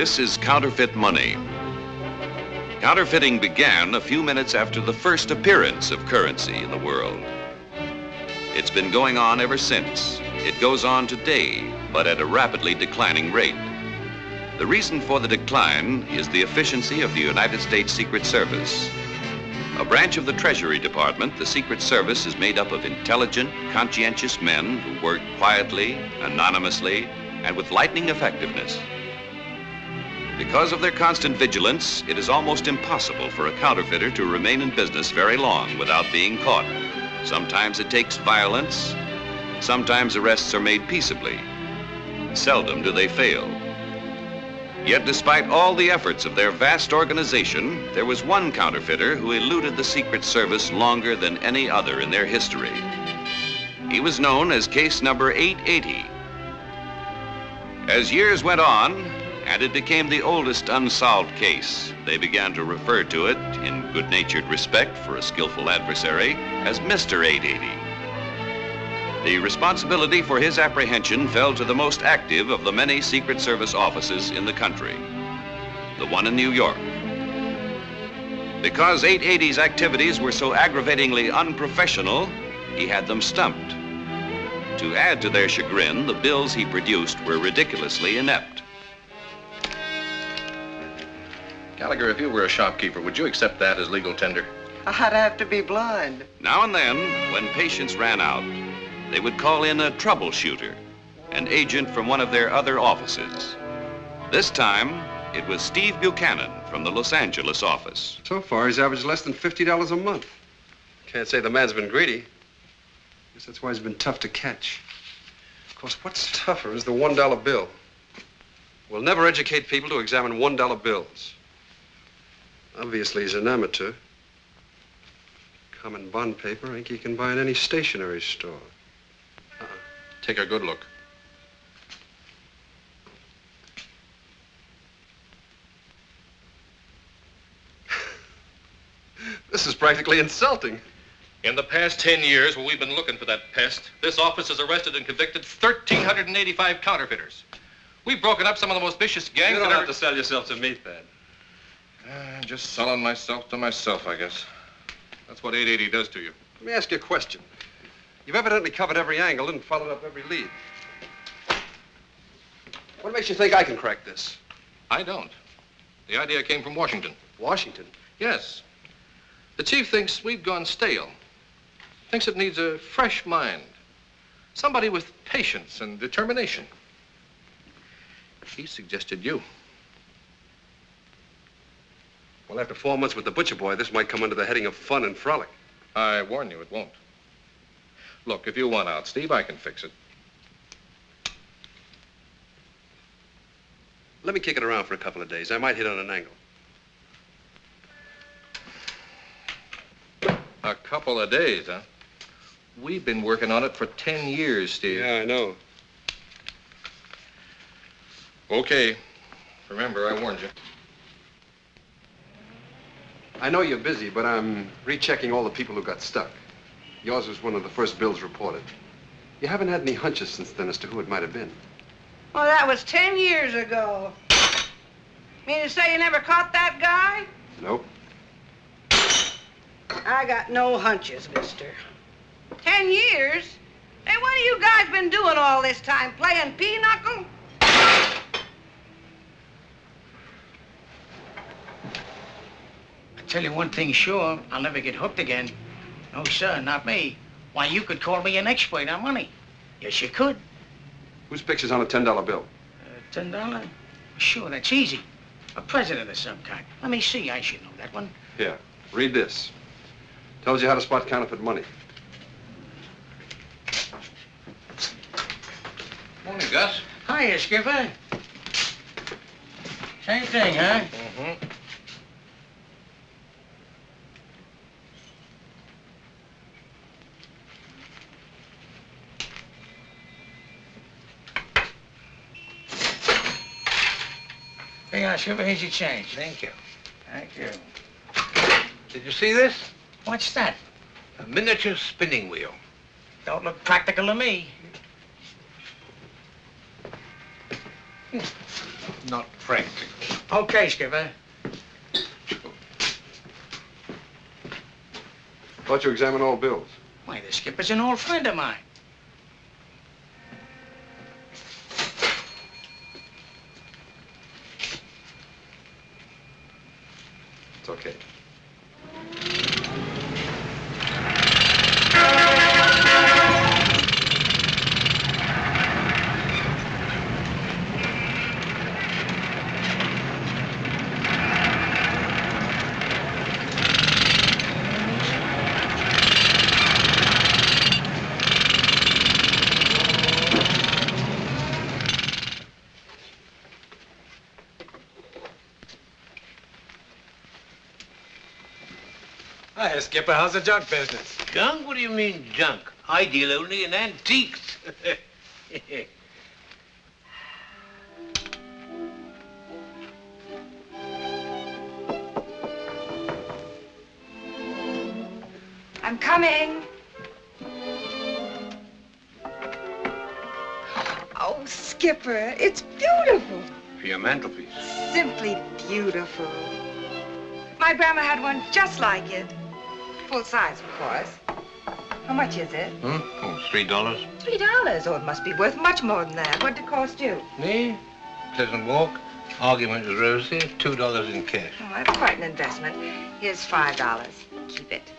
This is counterfeit money. Counterfeiting began a few minutes after the first appearance of currency in the world. It's been going on ever since. It goes on today, but at a rapidly declining rate. The reason for the decline is the efficiency of the United States Secret Service. A branch of the Treasury Department, the Secret Service is made up of intelligent, conscientious men who work quietly, anonymously, and with lightning effectiveness. Because of their constant vigilance, it is almost impossible for a counterfeiter to remain in business very long without being caught. Sometimes it takes violence. Sometimes arrests are made peaceably. Seldom do they fail. Yet despite all the efforts of their vast organization, there was one counterfeiter who eluded the Secret Service longer than any other in their history. He was known as case number 880. As years went on, and it became the oldest unsolved case, they began to refer to it, in good-natured respect for a skillful adversary, as Mr. 880. The responsibility for his apprehension fell to the most active of the many Secret Service offices in the country, the one in New York. Because 880's activities were so aggravatingly unprofessional, he had them stumped. To add to their chagrin, the bills he produced were ridiculously inept. Gallagher, if you were a shopkeeper, would you accept that as legal tender? I'd have to be blind. Now and then, when patience ran out, they would call in a troubleshooter, an agent from one of their other offices. This time, it was Steve Buchanan from the Los Angeles office. So far, he's averaged less than $50 a month. Can't say the man's been greedy. Guess that's why he's been tough to catch. Of course, what's tougher is the $1 bill. We'll never educate people to examine $1 bills. Obviously, he's an amateur. Common bond paper, ink you can buy in any stationery store. Take a good look. This is practically insulting. In the past 10 years, when we've been looking for that pest, this office has arrested and convicted 1,385 counterfeiters. We've broken up some of the most vicious gangs. You don't have to sell yourself to me, Thad. Just selling myself to myself, I guess. That's what 880 does to you. Let me ask you a question. You've evidently covered every angle and followed up every lead. What makes you think I can crack this? I don't. The idea came from Washington. Washington? Yes. The chief thinks we've gone stale. Thinks it needs a fresh mind. Somebody with patience and determination. He suggested you. Well, after 4 months with the butcher boy, this might come under the heading of fun and frolic. I warn you, it won't. Look, if you want out, Steve, I can fix it. Let me kick it around for a couple of days. I might hit on an angle. A couple of days, huh? We've been working on it for 10 years, Steve. Yeah, I know. Okay. Remember, I warned you. I know you're busy, but I'm rechecking all the people who got stuck. Yours was one of the first bills reported. You haven't had any hunches since then as to who it might have been. Well, that was 10 years ago. Mean to say you never caught that guy? Nope. I got no hunches, mister. 10 years? Hey, what have you guys been doing all this time? Playing pinochle? Tell you one thing sure, I'll never get hooked again. No, sir, not me. Why, you could call me an expert on money. Yes, you could. Whose picture's on a $10 bill? $10? Sure, that's easy. A president of some kind. Let me see, I should know that one. Here, read this. Tells you how to spot counterfeit money. Morning, Gus. Hiya, Skipper. Same thing, huh? Mm-hmm. Hey, Skipper, here's your change. Thank you. Thank you. Did you see this? What's that? A miniature spinning wheel. Don't look practical to me. Not practical. Okay, Skipper. Thought you examined all bills. Why, the skipper's an old friend of mine. It's okay. Hi, Skipper. How's the junk business? Junk? What do you mean, junk? I deal only in antiques. I'm coming. Oh, Skipper, it's beautiful. For your mantelpiece. Simply beautiful. My grandma had one just like it. Full size, of course. How much is it? Oh, $3. $3. Oh, it must be worth much more than that. What did it cost you? Me? Pleasant walk. Argument with Rosie. $2 in cash. Oh, that's quite an investment. Here's $5. Keep it.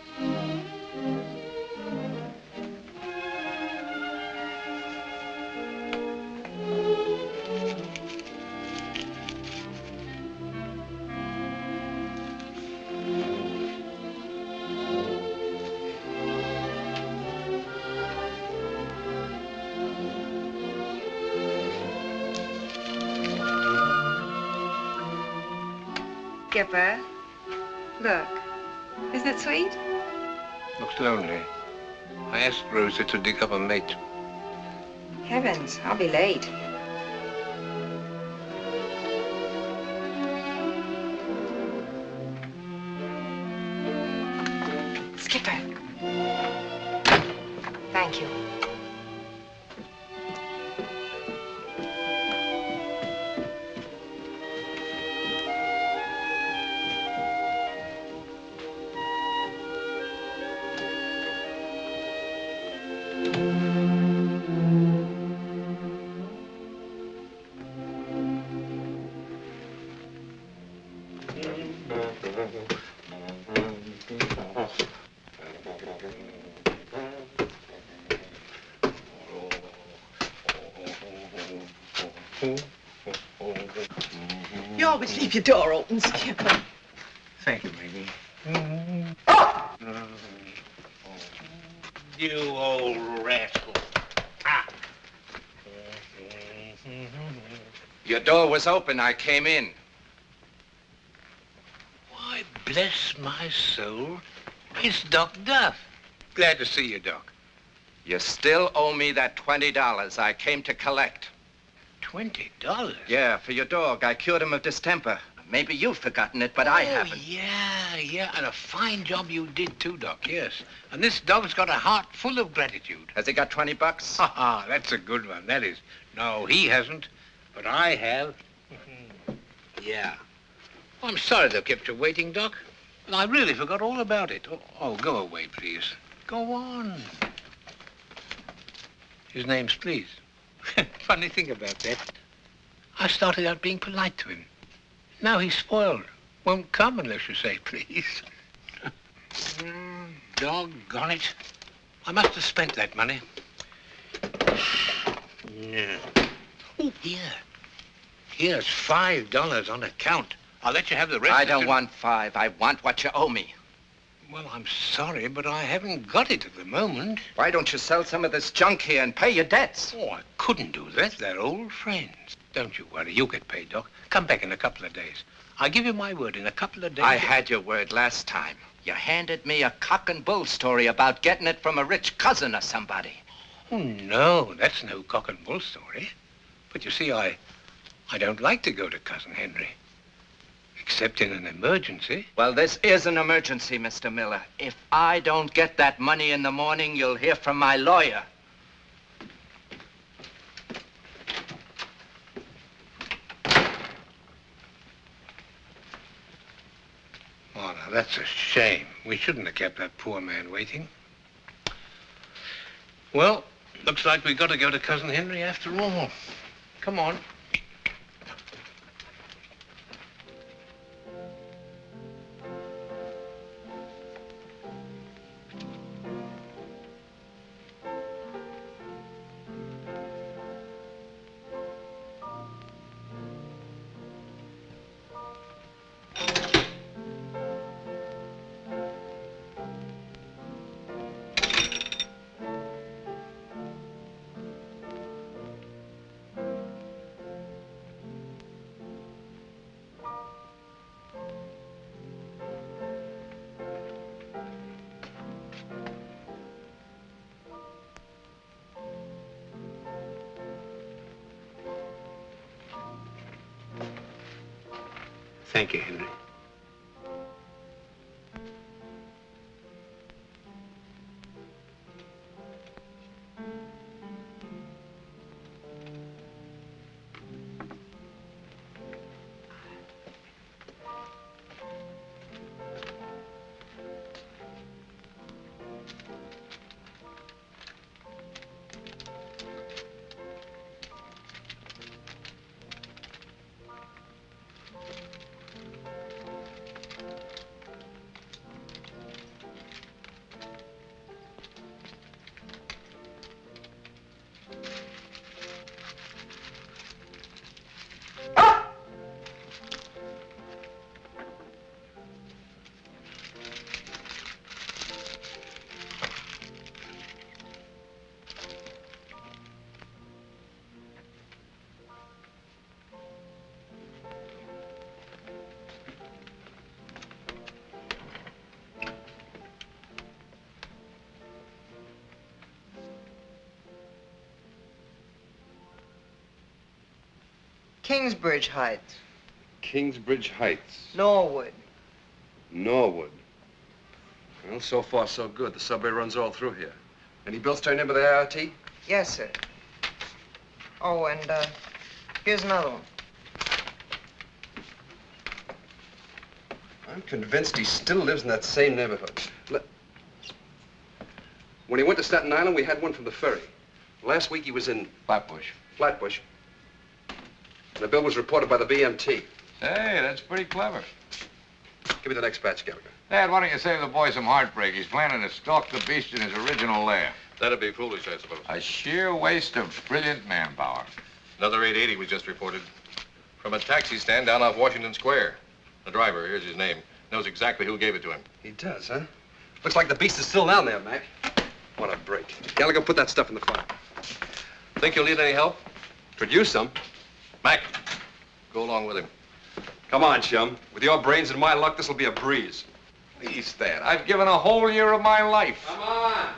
Skipper, look. Isn't it sweet? Looks lonely. I asked Rosie to dig up a mate. Heavens, I'll be late. Skipper. Thank you. You always leave your door open, Skipper. Thank you, Maggie. You old rascal. Ah. Your door was open. I came in. Why, bless my soul. It's Doc Duff. Glad to see you, Doc. You still owe me that $20 I came to collect. $20? Yeah, for your dog. I cured him of distemper. Maybe you've forgotten it, but I haven't. Yeah, and a fine job you did too, Doc, yes. And this dog's got a heart full of gratitude. Has he got 20 bucks? Ha ha, that's a good one, that is. No, he hasn't, but I have. Yeah. I'm sorry they kept you waiting, Doc. And I really forgot all about it. Oh, go away, please. Go on. His name's Please. Funny thing about that. I started out being polite to him. Now he's spoiled. Won't come unless you say please. Doggone it. I must have spent that money. Yeah. Oh, here. Here's $5 on account. I'll let you have the rest. I don't want 5. I want what you owe me. Well, I'm sorry, but I haven't got it at the moment. Why don't you sell some of this junk here and pay your debts? Oh, I couldn't do that. They're old friends. Don't you worry. You'll get paid, Doc. Come back in a couple of days. I give you my word, in a couple of days... I had your word last time. You handed me a cock and bull story about getting it from a rich cousin or somebody. Oh, no, that's no cock and bull story. But you see, I don't like to go to Cousin Henry. Except in an emergency. Well, this is an emergency, Mr. Miller. If I don't get that money in the morning, you'll hear from my lawyer. Now, that's a shame. We shouldn't have kept that poor man waiting. Well, looks like we got to go to Cousin Henry after all. Come on. Thank you, Henry. Kingsbridge Heights. Kingsbridge Heights. Norwood. Norwood. Well, so far, so good. The subway runs all through here. Any bills turned in by the ART? Yes, sir. Oh, and here's another one. I'm convinced he still lives in that same neighborhood. When he went to Staten Island, we had one from the ferry. Last week, he was in Flatbush. Flatbush. And the bill was reported by the BMT. Hey, that's pretty clever. Give me the next batch, Gallagher. Dad, why don't you save the boy some heartbreak? He's planning to stalk the beast in his original lair. That'd be foolish, I suppose. A sheer waste of brilliant manpower. Another 880 was just reported. From a taxi stand down off Washington Square. The driver, here's his name, knows exactly who gave it to him. He does, huh? Looks like the beast is still down there, Mac. What a break. Gallagher, put that stuff in the file. Think you'll need any help? Could use some. Mac, go along with him. Come on, chum. With your brains and my luck, this'll be a breeze. Please, Dad, I've given a whole year of my life. Come on.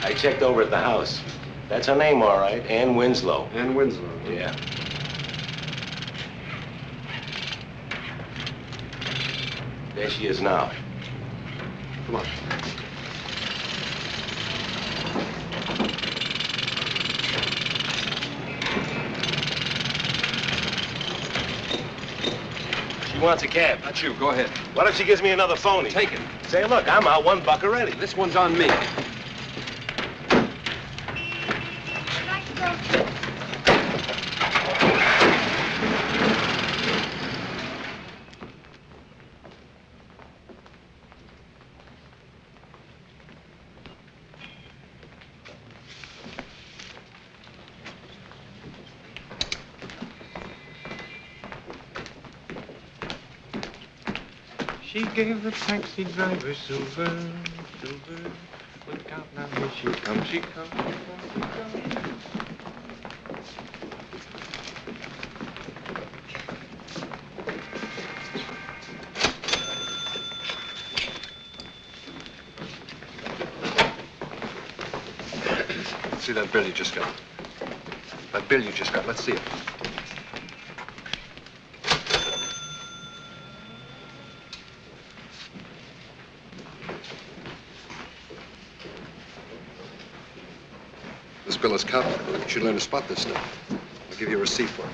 I checked over at the house. That's her name, all right, Ann Winslow. Ann Winslow. Yeah. There she is now. Come on. She wants a cab. That's you. Go ahead. What if she gives me another phony? Take it. Say, look, I'm out $1 already. This one's on me. She gave the taxi driver silver. Look out now, here she comes, she comes. See that bill you just got? That bill you just got. Let's see it. This bill is counterfeit. You should learn to spot this stuff. I'll give you a receipt for it.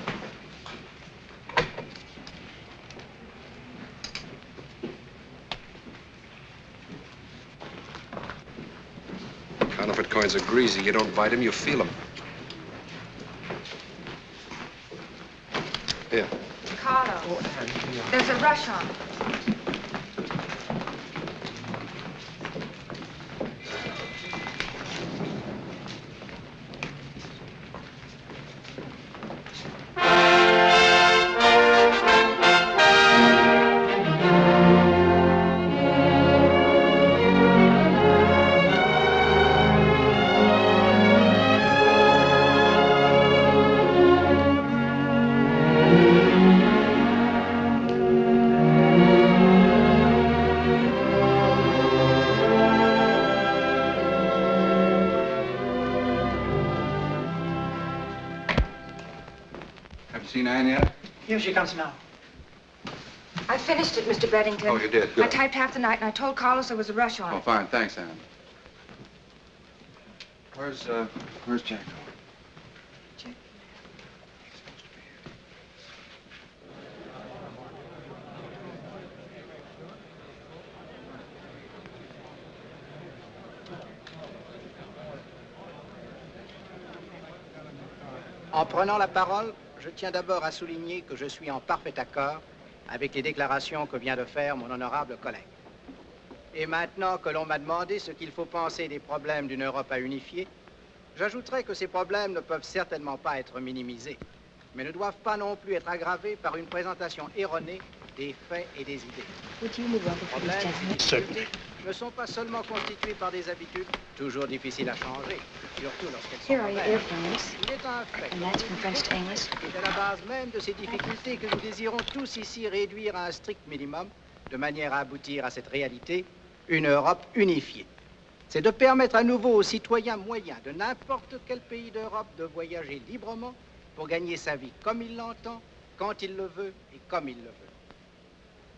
Counterfeit coins are greasy. You don't bite them, you feel them. Here. Carlo, there's a rush on. Seen Anne yet? Here she comes now. I finished it, Mr. Beddington. Oh, you did? I Good. typed half the night, and I told Carlos there was a rush on Oh, it. fine. Thanks, Anne. Where's Jack? En prenant la parole, je tiens d'abord à souligner que je suis en parfait accord avec les déclarations que vient de faire mon honorable collègue. Et maintenant que l'on m'a demandé ce qu'il faut penser des problèmes d'une Europe à unifier, j'ajouterai que ces problèmes ne peuvent certainement pas être minimisés, mais ne doivent pas non plus être aggravés par une présentation erronée des faits et des idées. Les problèmes ne sont pas seulement constitués par des habitudes toujours difficiles à changer, surtout lorsqu'elles sont mauvaises. Il est un fait qui est à la base même de ces difficultés que nous désirons tous ici réduire à un strict minimum, de manière à aboutir à cette réalité, une Europe unifiée. C'est de permettre à nouveau aux citoyens moyens de n'importe quel pays d'Europe de voyager librement pour gagner sa vie comme il l'entend, quand il le veut et comme il le veut.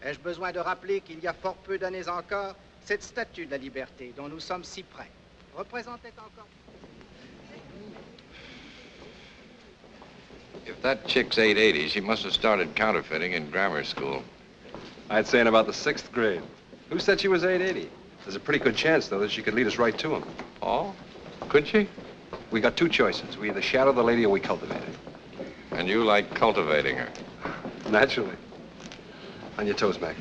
Ai-je besoin de rappeler qu'il y a fort peu d'années encore, cette statue de la liberté dont nous sommes si près représentait encore... If that chick's 880, she must have started counterfeiting in grammar school. I'd say in about the 6th grade. Who said she was 880? There's a pretty good chance, though, that she could lead us right to him. Oh? Could she? We got two choices. We either shadow the lady or we cultivate her. And you like cultivating her? Naturally. On your toes, Mac.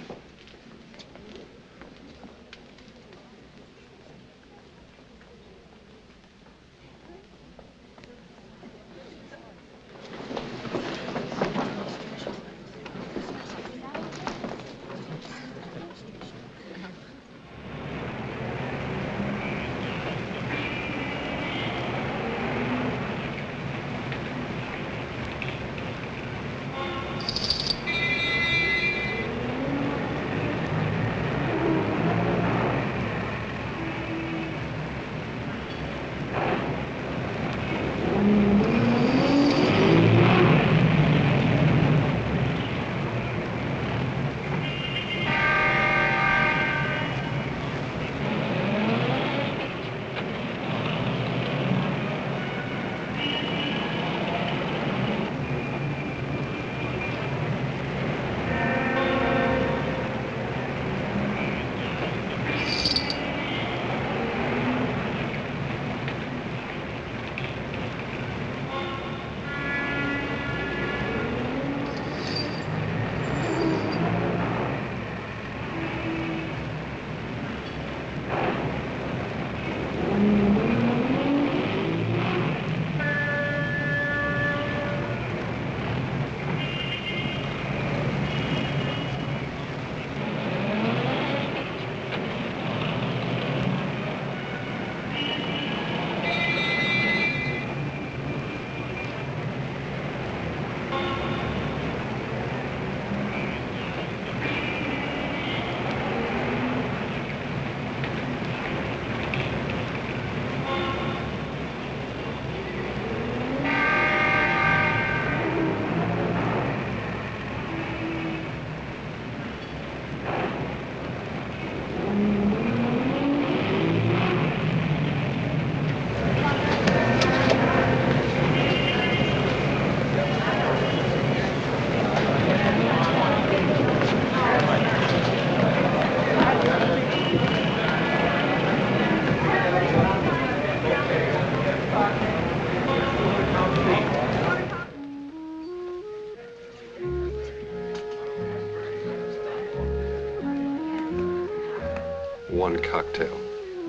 One cocktail.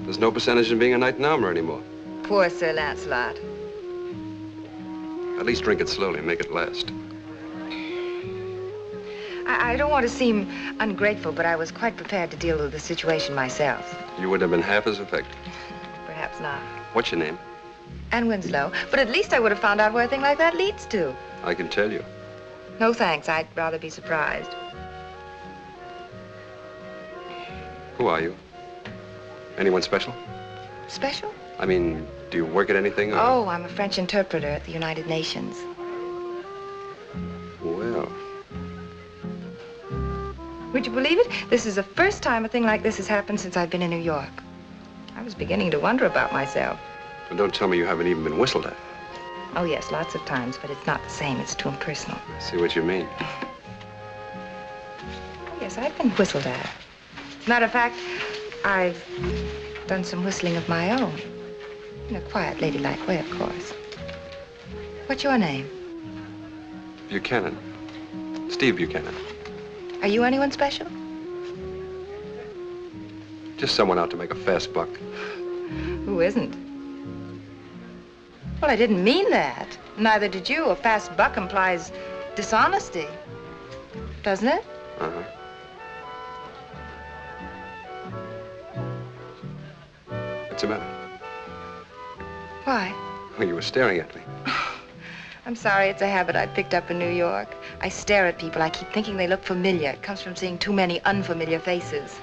There's no percentage in being a knight in armor anymore. Poor Sir Lancelot. At least drink it slowly and make it last. I don't want to seem ungrateful, but I was quite prepared to deal with the situation myself. You wouldn't have been half as effective. Perhaps not. What's your name? Anne Winslow. But at least I would have found out where a thing like that leads to. I can tell you. No thanks. I'd rather be surprised. Who are you? Anyone special? Special? I mean, do you work at anything? Or... Oh, I'm a French interpreter at the United Nations. Well. Would you believe it? This is the first time a thing like this has happened since I've been in New York. I was beginning to wonder about myself. Well, don't tell me you haven't even been whistled at. Oh, yes, lots of times, but it's not the same. It's too impersonal. I see what you mean. Oh, yes, I've been whistled at. Matter of fact, I've done some whistling of my own. In a quiet, ladylike way, of course. What's your name? Buchanan. Steve Buchanan. Are you anyone special? Just someone out to make a fast buck. Who isn't? Well, I didn't mean that. Neither did you. A fast buck implies dishonesty. Doesn't it? Uh-huh. What's the matter? Why? Well, you were staring at me. I'm sorry, it's a habit I picked up in New York. I stare at people. I keep thinking they look familiar. It comes from seeing too many unfamiliar faces.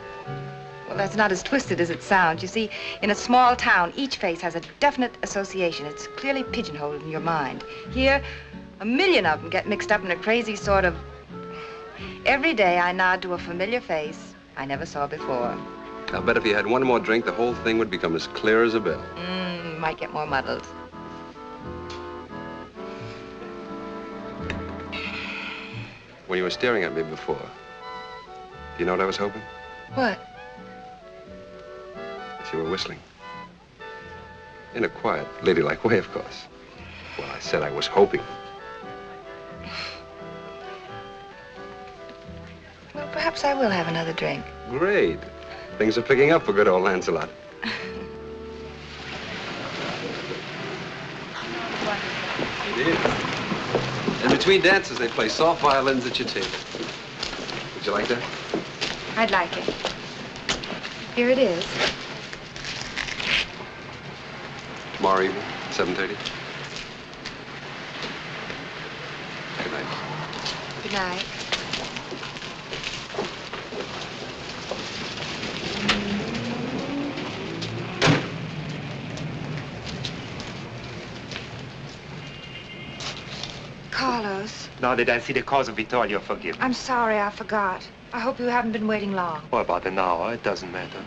Well, that's not as twisted as it sounds. You see, in a small town, each face has a definite association. It's clearly pigeonholed in your mind. Here, a million of them get mixed up in a crazy sort of... Every day I nod to a familiar face I never saw before. I'll bet if you had one more drink, the whole thing would become as clear as a bell. Might get more muddled. When you were staring at me before, do you know what I was hoping? What? That you were whistling. In a quiet, ladylike way, of course. Well, I said I was hoping. Well, perhaps I will have another drink. Great. Things are picking up for good old Lancelot. It is. And between dances, they play soft violins at your table. Would you like that? I'd like it. Here it is. Tomorrow evening, 7:30. Good night. Good night. Carlos. Now that I see the cause of it all, you're forgiven. I'm sorry, I forgot. I hope you haven't been waiting long. Oh, about an hour. It doesn't matter.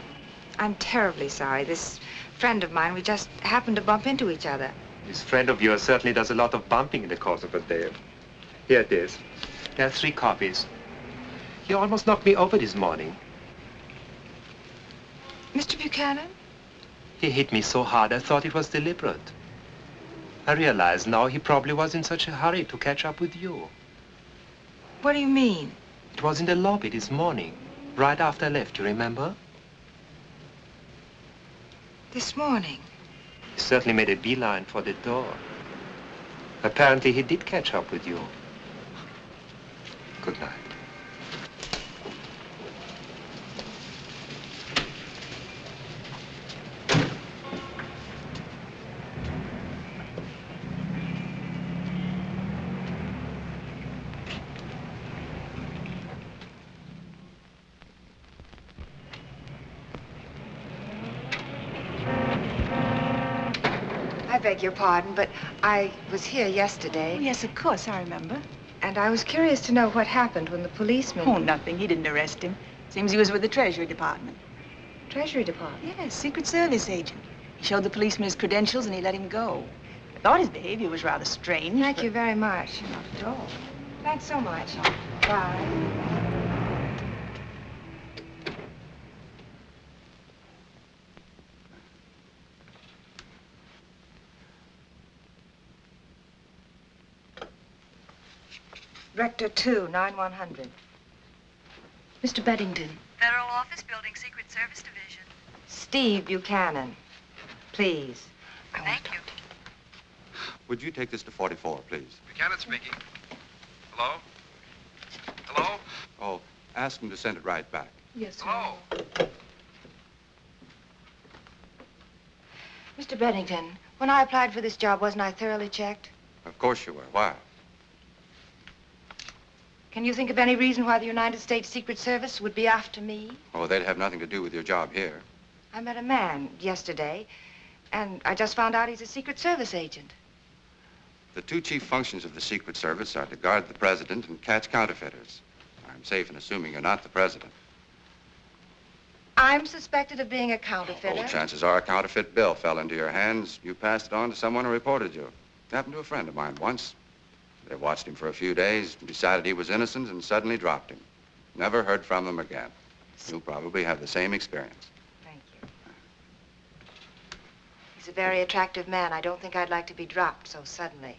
I'm terribly sorry. This friend of mine, we just happened to bump into each other. This friend of yours certainly does a lot of bumping in the course of a day. Here it is. There are 3 copies. He almost knocked me over this morning. Mr. Buchanan? He hit me so hard I thought it was deliberate. I realize now he probably was in such a hurry to catch up with you. What do you mean? It was in the lobby this morning, right after I left, you remember? This morning? He certainly made a beeline for the door. Apparently he did catch up with you. Good night. I beg your pardon, but I was here yesterday. Oh, yes, of course, I remember. And I was curious to know what happened when the policeman... Oh, nothing. He didn't arrest him. Seems he was with the Treasury Department. Treasury Department? Yes, Secret Service agent. He showed the policeman his credentials and he let him go. I thought his behavior was rather strange. Thank you very much. Not at all. Thanks so much. Bye. Rector 2, 9100. Mr. Beddington. Federal Office, Building Secret Service Division. Steve Buchanan. Please. Thank you. Would you take this to 44, please? Buchanan speaking. Hello? Hello? Oh, ask him to send it right back. Yes, sir. Hello? Mr. Bennington, when I applied for this job, wasn't I thoroughly checked? Of course you were. Why? Can you think of any reason why the United States Secret Service would be after me? Oh, they'd have nothing to do with your job here. I met a man yesterday, and I just found out he's a Secret Service agent. The two chief functions of the Secret Service are to guard the president and catch counterfeiters. I'm safe in assuming you're not the president. I'm suspected of being a counterfeiter. Oh, chances are a counterfeit bill fell into your hands. You passed it on to someone who reported you. It happened to a friend of mine once. They watched him for a few days, decided he was innocent, and suddenly dropped him. Never heard from him again. You'll probably have the same experience. Thank you. He's a very attractive man. I don't think I'd like to be dropped so suddenly.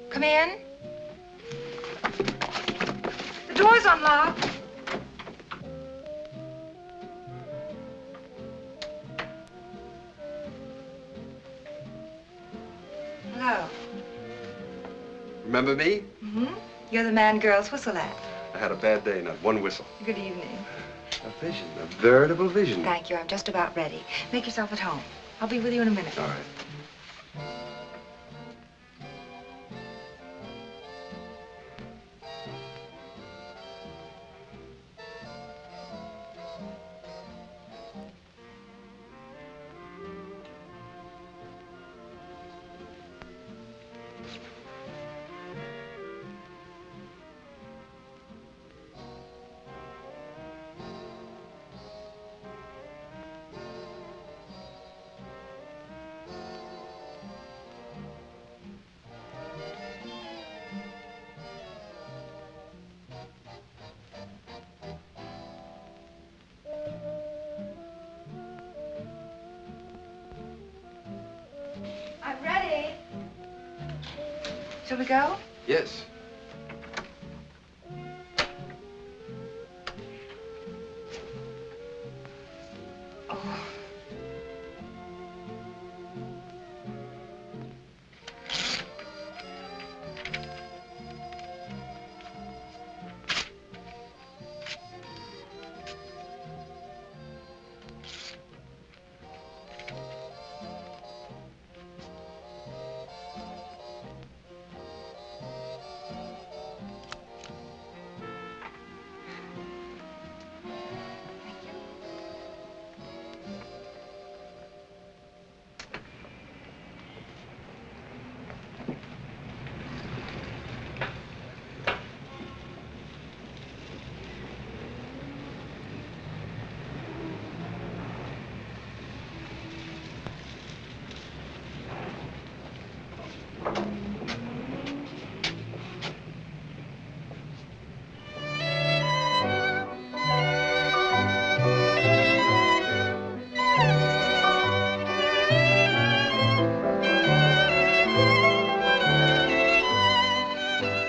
Come in. The door's unlocked. Hello. Remember me? Mm-hmm. You're the man girls whistle at. I had a bad day, not one whistle. Good evening. A vision, a veritable vision. Thank you. I'm just about ready. Make yourself at home. I'll be with you in a minute. All right. I'm ready. Shall we go? Yes. Oh.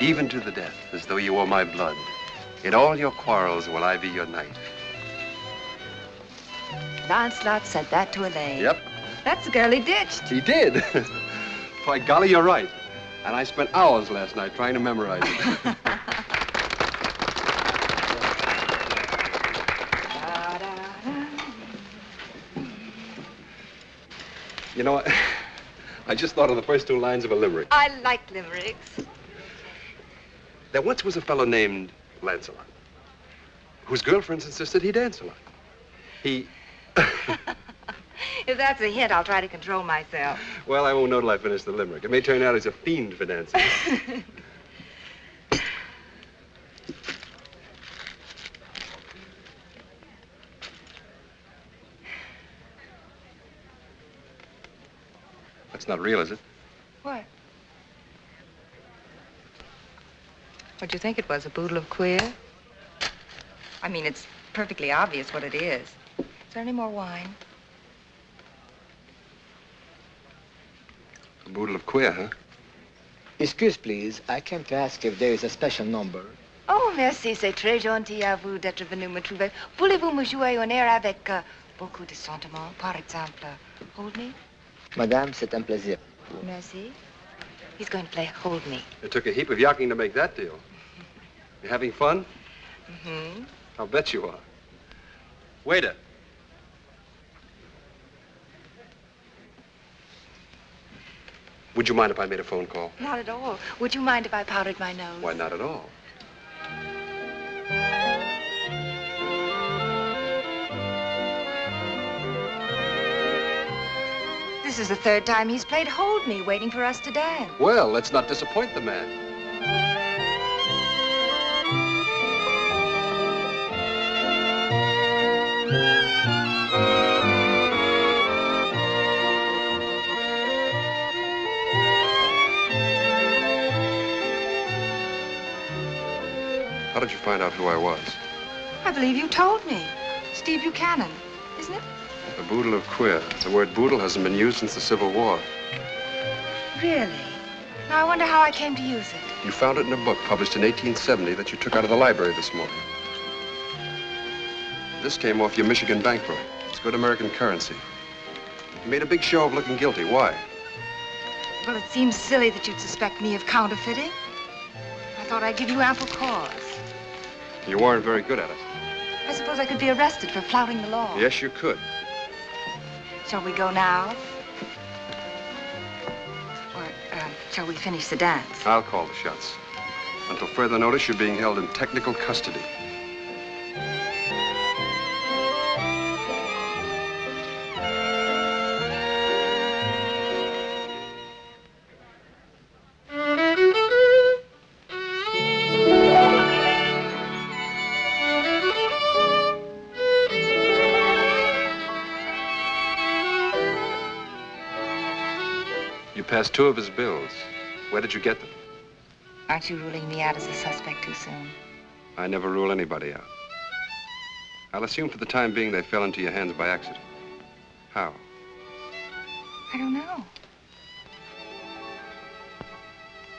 Even to the death, as though you were my blood. In all your quarrels will I be your knight. Lancelot said that to Elaine. Yep. That's the girl he ditched. He did. By golly, you're right. And I spent hours last night trying to memorize it. You know, I just thought of the first two lines of a limerick. I like limericks. There once was a fellow named Lancelot, whose girlfriends insisted he dance a lot. He... If that's a hint, I'll try to control myself. Well, I won't know till I finish the limerick. It may turn out he's a fiend for dancing. That's not real, is it? What? What'd you think it was, a boodle of queer? I mean, it's perfectly obvious what it is. Is there any more wine? A boodle of queer, huh? Excuse, please. I came to ask if there is a special number. Oh, merci, c'est très gentil à vous d'être venu me trouver. Voulez-vous me jouer un air avec beaucoup de sentiments? Par exemple, Hold Me? Madame, c'est un plaisir. Merci. He's going to play Hold Me. It took a heap of yakking to make that deal. You having fun? Mm-hmm. I'll bet you are. Waiter. Would you mind if I made a phone call? Not at all. Would you mind if I powdered my nose? Why, not at all. This is the third time he's played Hold Me, waiting for us to dance. Well, let's not disappoint the man. How did you find out who I was? I believe you told me. Steve Buchanan, isn't it? A boodle of queer. The word boodle hasn't been used since the Civil War. Really? Now I wonder how I came to use it. You found it in a book published in 1870 that you took out of the library this morning. This came off your Michigan bankroll. It's good American currency. You made a big show of looking guilty. Why? Well, it seems silly that you'd suspect me of counterfeiting. I thought I'd give you ample cause. You weren't very good at it. I suppose I could be arrested for flouting the law. Yes, you could. Shall we go now? Or shall we finish the dance? I'll call the shots. Until further notice, you're being held in technical custody. Passed 2 of his bills. Where did you get them? Aren't you ruling me out as a suspect too soon? I never rule anybody out. I'll assume for the time being they fell into your hands by accident. How? I don't know.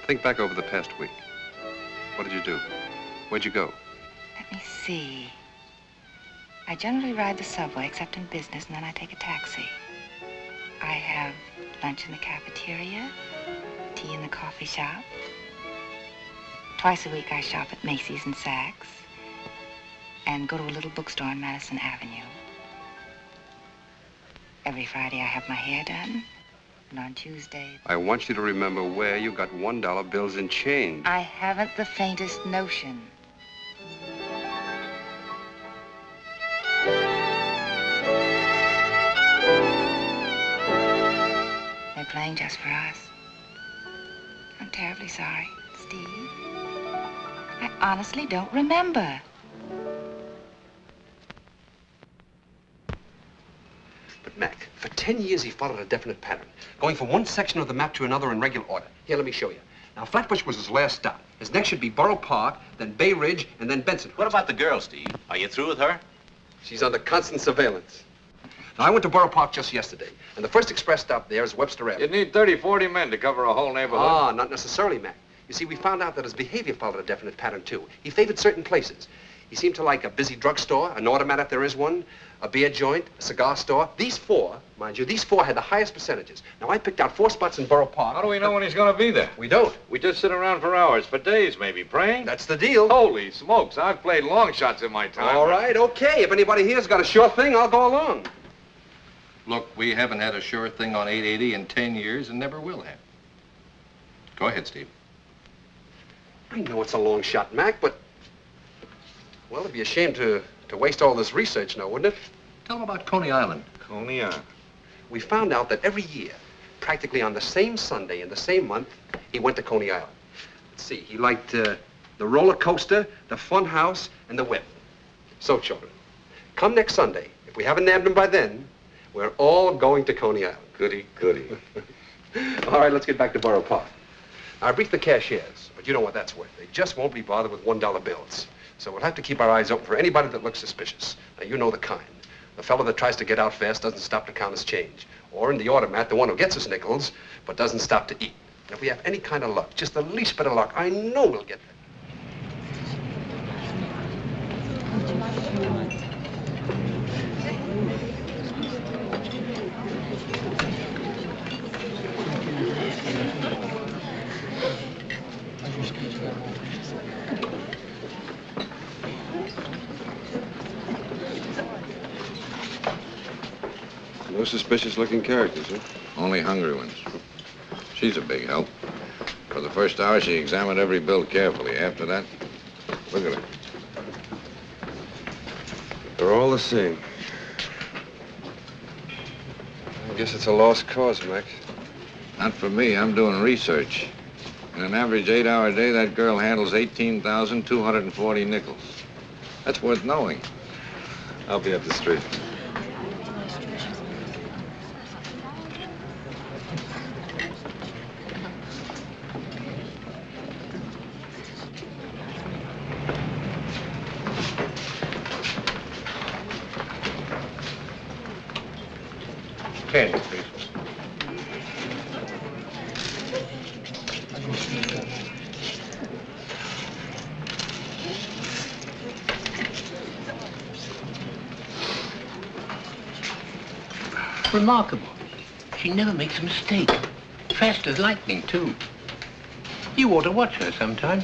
Think back over the past week. What did you do? Where'd you go? Let me see. I generally ride the subway, except in business, and then I take a taxi. I have lunch in the cafeteria, tea in the coffee shop. Twice a week I shop at Macy's and Saks and go to a little bookstore on Madison Avenue. Every Friday I have my hair done, and on Tuesday... I want you to remember where you got $1 bills in change. I haven't the faintest notion. They're playing just for us. I'm terribly sorry, Steve. I honestly don't remember. But, Mac, for 10 years he followed a definite pattern, going from one section of the map to another in regular order. Here, let me show you. Now, Flatbush was his last stop. His next should be Borough Park, then Bay Ridge, and then Benson. What about the girl, Steve? Are you through with her? She's under constant surveillance. Now, I went to Borough Park just yesterday, and the first express stop there is Webster Avenue. You'd need 30, 40 men to cover a whole neighborhood. Ah, not necessarily, Mac. You see, we found out that his behavior followed a definite pattern, too. He favored certain places. He seemed to like a busy drugstore, an automat if there is one, a beer joint, a cigar store. These 4, mind you, these 4 had the highest percentages. Now, I picked out 4 spots in Borough Park. How do we know when he's going to be there? We don't. We just sit around for hours, for days maybe, praying. That's the deal. Holy smokes, I've played long shots in my time. All right, okay. If anybody here's got a sure thing, I'll go along. Look, we haven't had a sure thing on 880 in 10 years and never will have. Go ahead, Steve. I know it's a long shot, Mac, but... Well, it'd be a shame to waste all this research now, wouldn't it? Tell him about Coney Island. Coney Island. we found out that every year, practically on the same Sunday in the same month, he went to Coney Island. Let's see, he liked the roller coaster, the fun house, and the whip. So, children, come next Sunday. If we haven't nabbed him by then, we're all going to Coney Island. Goody, goody. All right, let's get back to Borough Park. I briefed the cashiers, but you know what that's worth. They just won't be bothered with $1 bills. So we'll have to keep our eyes open for anybody that looks suspicious. Now, you know the kind. The fellow that tries to get out fast doesn't stop to count his change. Or in the automat, the one who gets his nickels, but doesn't stop to eat. And if we have any kind of luck, just the least bit of luck, I know we'll get them. No suspicious-looking characters, huh? Only hungry ones. She's a big help. For the first hour, she examined every bill carefully. After that, look at her. They're all the same. I guess it's a lost cause, Mac. Not for me. I'm doing research. In an average 8-hour day, that girl handles 18,240 nickels. That's worth knowing. I'll be up the street. Candy, please. Remarkable. She never makes a mistake. Fast as lightning, too. You ought to watch her sometime.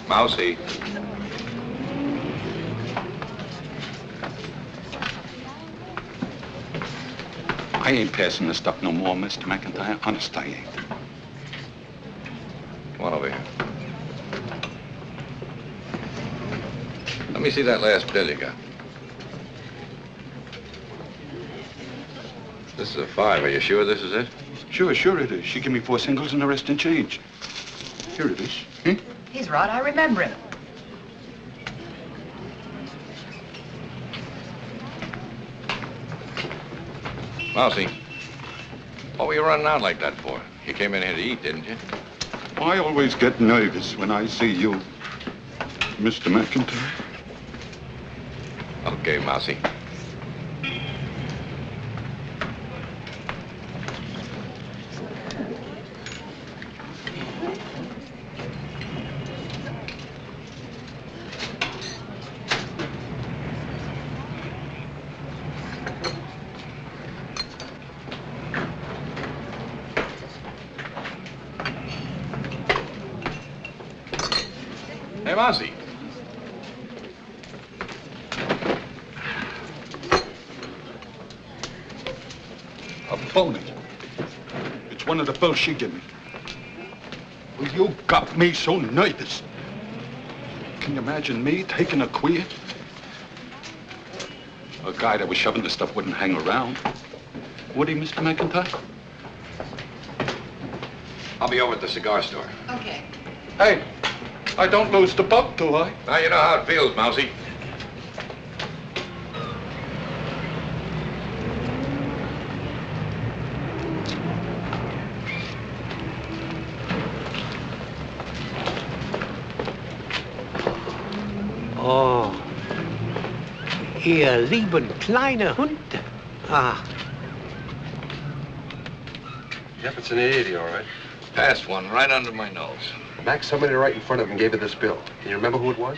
Mousy. I ain't passing this stuff no more, Mr. McIntyre. Honest, I ain't. Come on over here. Let me see that last bill you got. This is a 5. Are you sure this is it? Sure it is. She gave me 4 singles and the rest in change. Here it is. He's right. I remember him. Mousy, what were you running out like that for? You came in here to eat, didn't you? I always get nervous when I see you, Mr. McIntyre. Okay, Mousy. Hey, Mousy. A phony. It's one of the bills she gave me. Well, you got me so nervous. Can you imagine me taking a queer? A guy that was shoving the stuff wouldn't hang around. Would he, Mr. McIntyre? I'll be over at the cigar store. Okay. Hey, I don't lose the buck, do I? Now you know how it feels, Mousy. Oh, ihr lieben kleine Hund. Ah. Yep, it's an 80, all right. Passed one right under my nose. Max, somebody right in front of him gave her this bill. Can you remember who it was?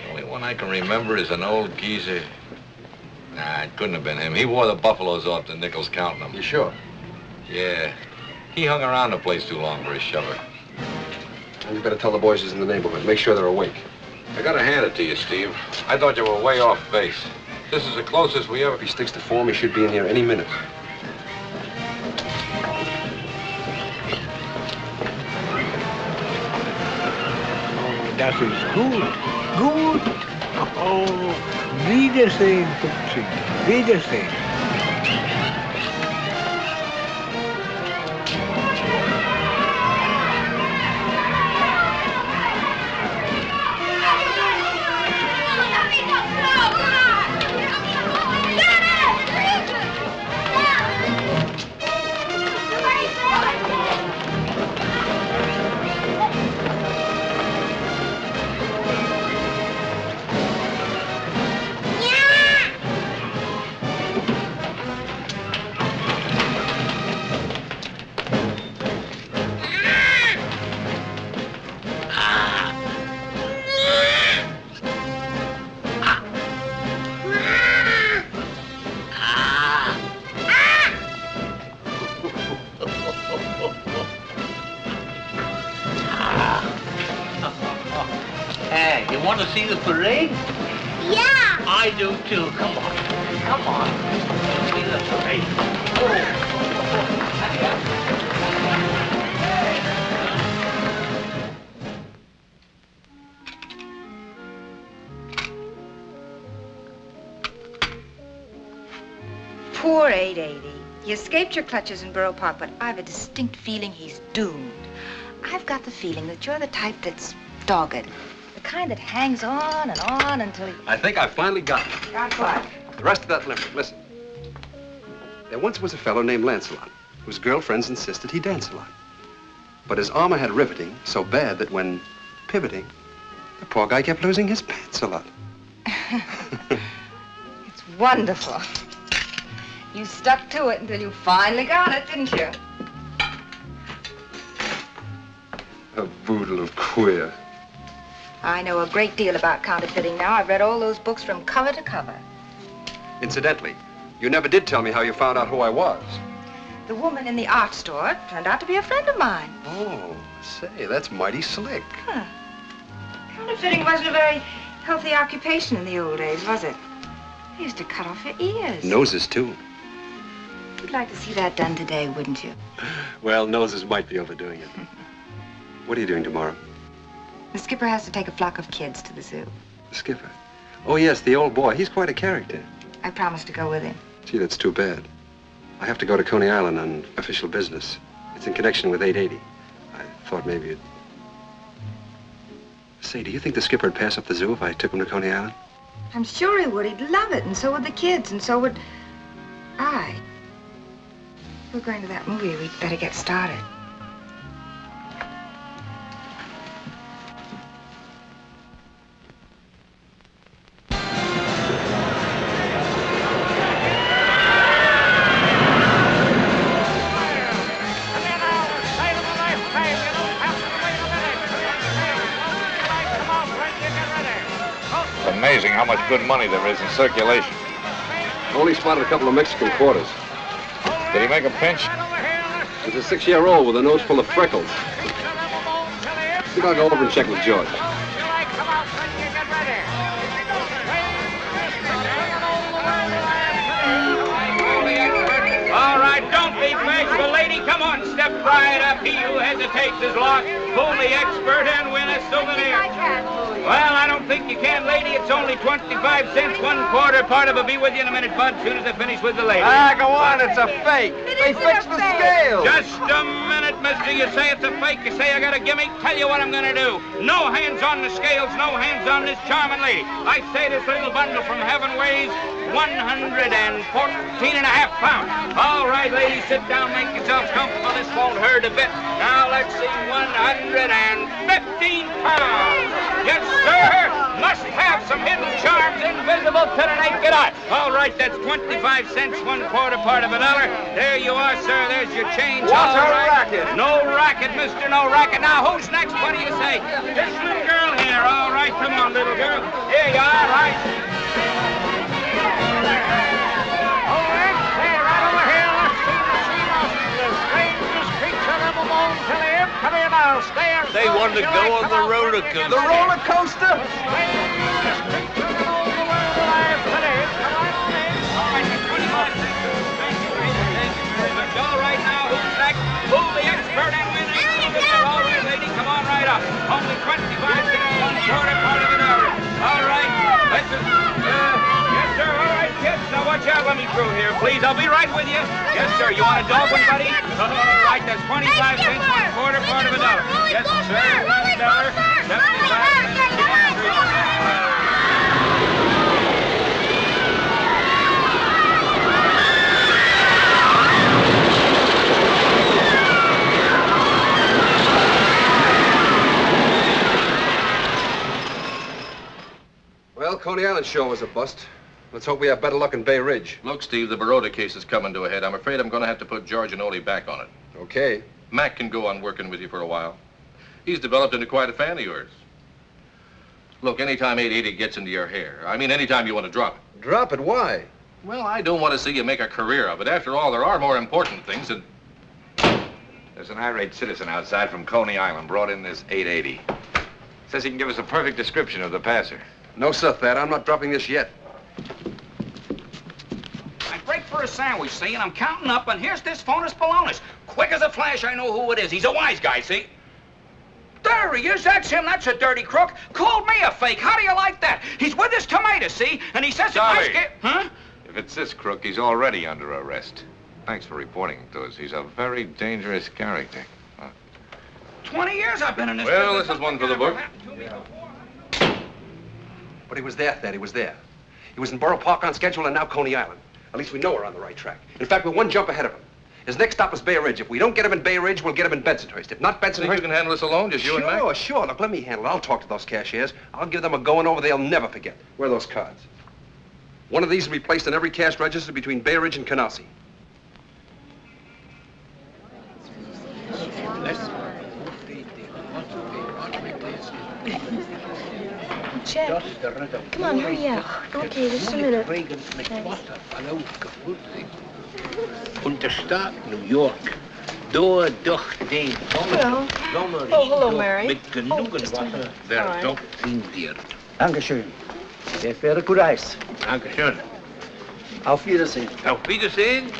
The only one I can remember is an old geezer. Nah, it couldn't have been him. He wore the buffaloes off the nickels counting them. You sure? Yeah. He hung around the place too long for his shover. And you better tell the boys he's in the neighborhood. Make sure they're awake. I gotta hand it to you, Steve. I thought you were way off base. This is the closest we ever... If he sticks to form, he should be in here any minute. Oh, that is good. Good. Oh, wiedersehen, Pupsi. Wiedersehen. Hey, you want to see the parade? Yeah! I do too. Come on. Come on. Let's see the parade. Poor 880. He escaped your clutches in Borough Park, but I've a distinct feeling he's doomed. I've got the feeling that you're the type that's dogged. The kind that hangs on until he... I think I finally got it. Got what? The rest of that limerick, listen. There once was a fellow named Lancelot, whose girlfriends insisted he dance a lot. But his armor had riveting so bad that when pivoting, the poor guy kept losing his pants a lot. It's wonderful. You stuck to it until you finally got it, didn't you? A boodle of queer. I know a great deal about counterfeiting now. I've read all those books from cover to cover. Incidentally, you never did tell me how you found out who I was. The woman in the art store turned out to be a friend of mine. Oh, say, that's mighty slick. Huh. Counterfeiting wasn't a very healthy occupation in the old days, was it? They used to cut off your ears. Noses, too. You'd like to see that done today, wouldn't you? Well, noses might be overdoing it. What are you doing tomorrow? The skipper has to take a flock of kids to the zoo. The skipper? Oh, yes, the old boy. He's quite a character. I promised to go with him. Gee, that's too bad. I have to go to Coney Island on official business. It's in connection with 880. I thought maybe you'd... Say, do you think the skipper would pass up the zoo if I took him to Coney Island? I'm sure he would. He'd love it, and so would the kids, and so would I. If we're going to that movie, we'd better get started. It's amazing how much good money there is in circulation. Only spotted a couple of Mexican quarters. Did he make a pinch? He's a 6-year-old with a nose full of freckles. I think I'll go over and check with George. All right, don't be bashful, lady. Come on, step right up. He who hesitates is lost. Fool the expert and win a souvenir. Well, I don't think you can, lady. It's only 25 cents, 1/4 part of a be with you in a minute, bud, soon as I finish with the lady. Ah, go on, it's a fake. They fixed the scale. Just a minute, mister. You say it's a fake. You say I got a gimmick. Tell you what I'm going to do. No hands on the scales, no hands on this charming lady. I say this little bundle from heaven weighs 114.5 pounds. All right, ladies, sit down, make yourselves comfortable. This won't hurt a bit. Now, let's see, 115 pounds. Yes, sir. Must have some hidden charms invisible to the naked eye. All right, that's 25 cents, 1/4 part of a dollar. There you are, sir. There's your change. What's all a right. racket? No racket, mister, no racket. Now, who's next? What do you say? This little girl here. All right, come on, little girl. Here you are, right? They want to go on the roller coaster. The roller coaster? let me through here, please. I'll be right with you. Yes, sir. You want a dog one, buddy? All right, that's 25 cents, 1/4 part of a dollar. Yes, sir. $1. 75 cents. Well, Coney Island show was a bust. Let's hope we have better luck in Bay Ridge. Look, Steve, the Baroda case is coming to a head. I'm afraid I'm going to have to put George and Ole back on it. Okay. Mac can go on working with you for a while. He's developed into quite a fan of yours. Look, anytime 880 gets into your hair, I mean, anytime you want to drop it. Drop it? Why? Well, I don't want to see you make a career of it. After all, there are more important things than... There's an irate citizen outside from Coney Island brought in this 880. Says he can give us a perfect description of the passer. No, sir, Thad. I'm not dropping this yet. I break for a sandwich, see, and I'm counting up, and here's this phonus balonus. Quick as a flash, I know who it is. He's a wise guy, see? There he is. That's him. That's a dirty crook. Called me a fake. How do you like that? He's with his tomato, see? And he says... Sorry. Huh? If it's this crook, he's already under arrest. Thanks for reporting to us. He's a very dangerous character. 20 years I've been in this Well, business. this is one for the book. But he was there, Thad. He was there. He was in Borough Park on schedule and now Coney Island. At least we know we're on the right track. In fact, we're one jump ahead of him. His next stop is Bay Ridge. If we don't get him in Bay Ridge, we'll get him in Bensonhurst. If not Bensonhurst... Think you can handle this alone, just you and Mac? Sure. Look, let me handle it. I'll talk to those cashiers. I'll give them a going over they'll never forget. Where are those cards? One of these will be placed in every cash register between Bay Ridge and Canarsie. Check. Come on, hurry up. Okay, just a minute. Und der Staat New York, da doch den Hello. Oh, hello, Mary. mit genügend Wasser der All right. Dock findiert. Dankeschön. Sehr verehrter Good Eis. Dankeschön. Auf Wiedersehen. Auf Wiedersehen.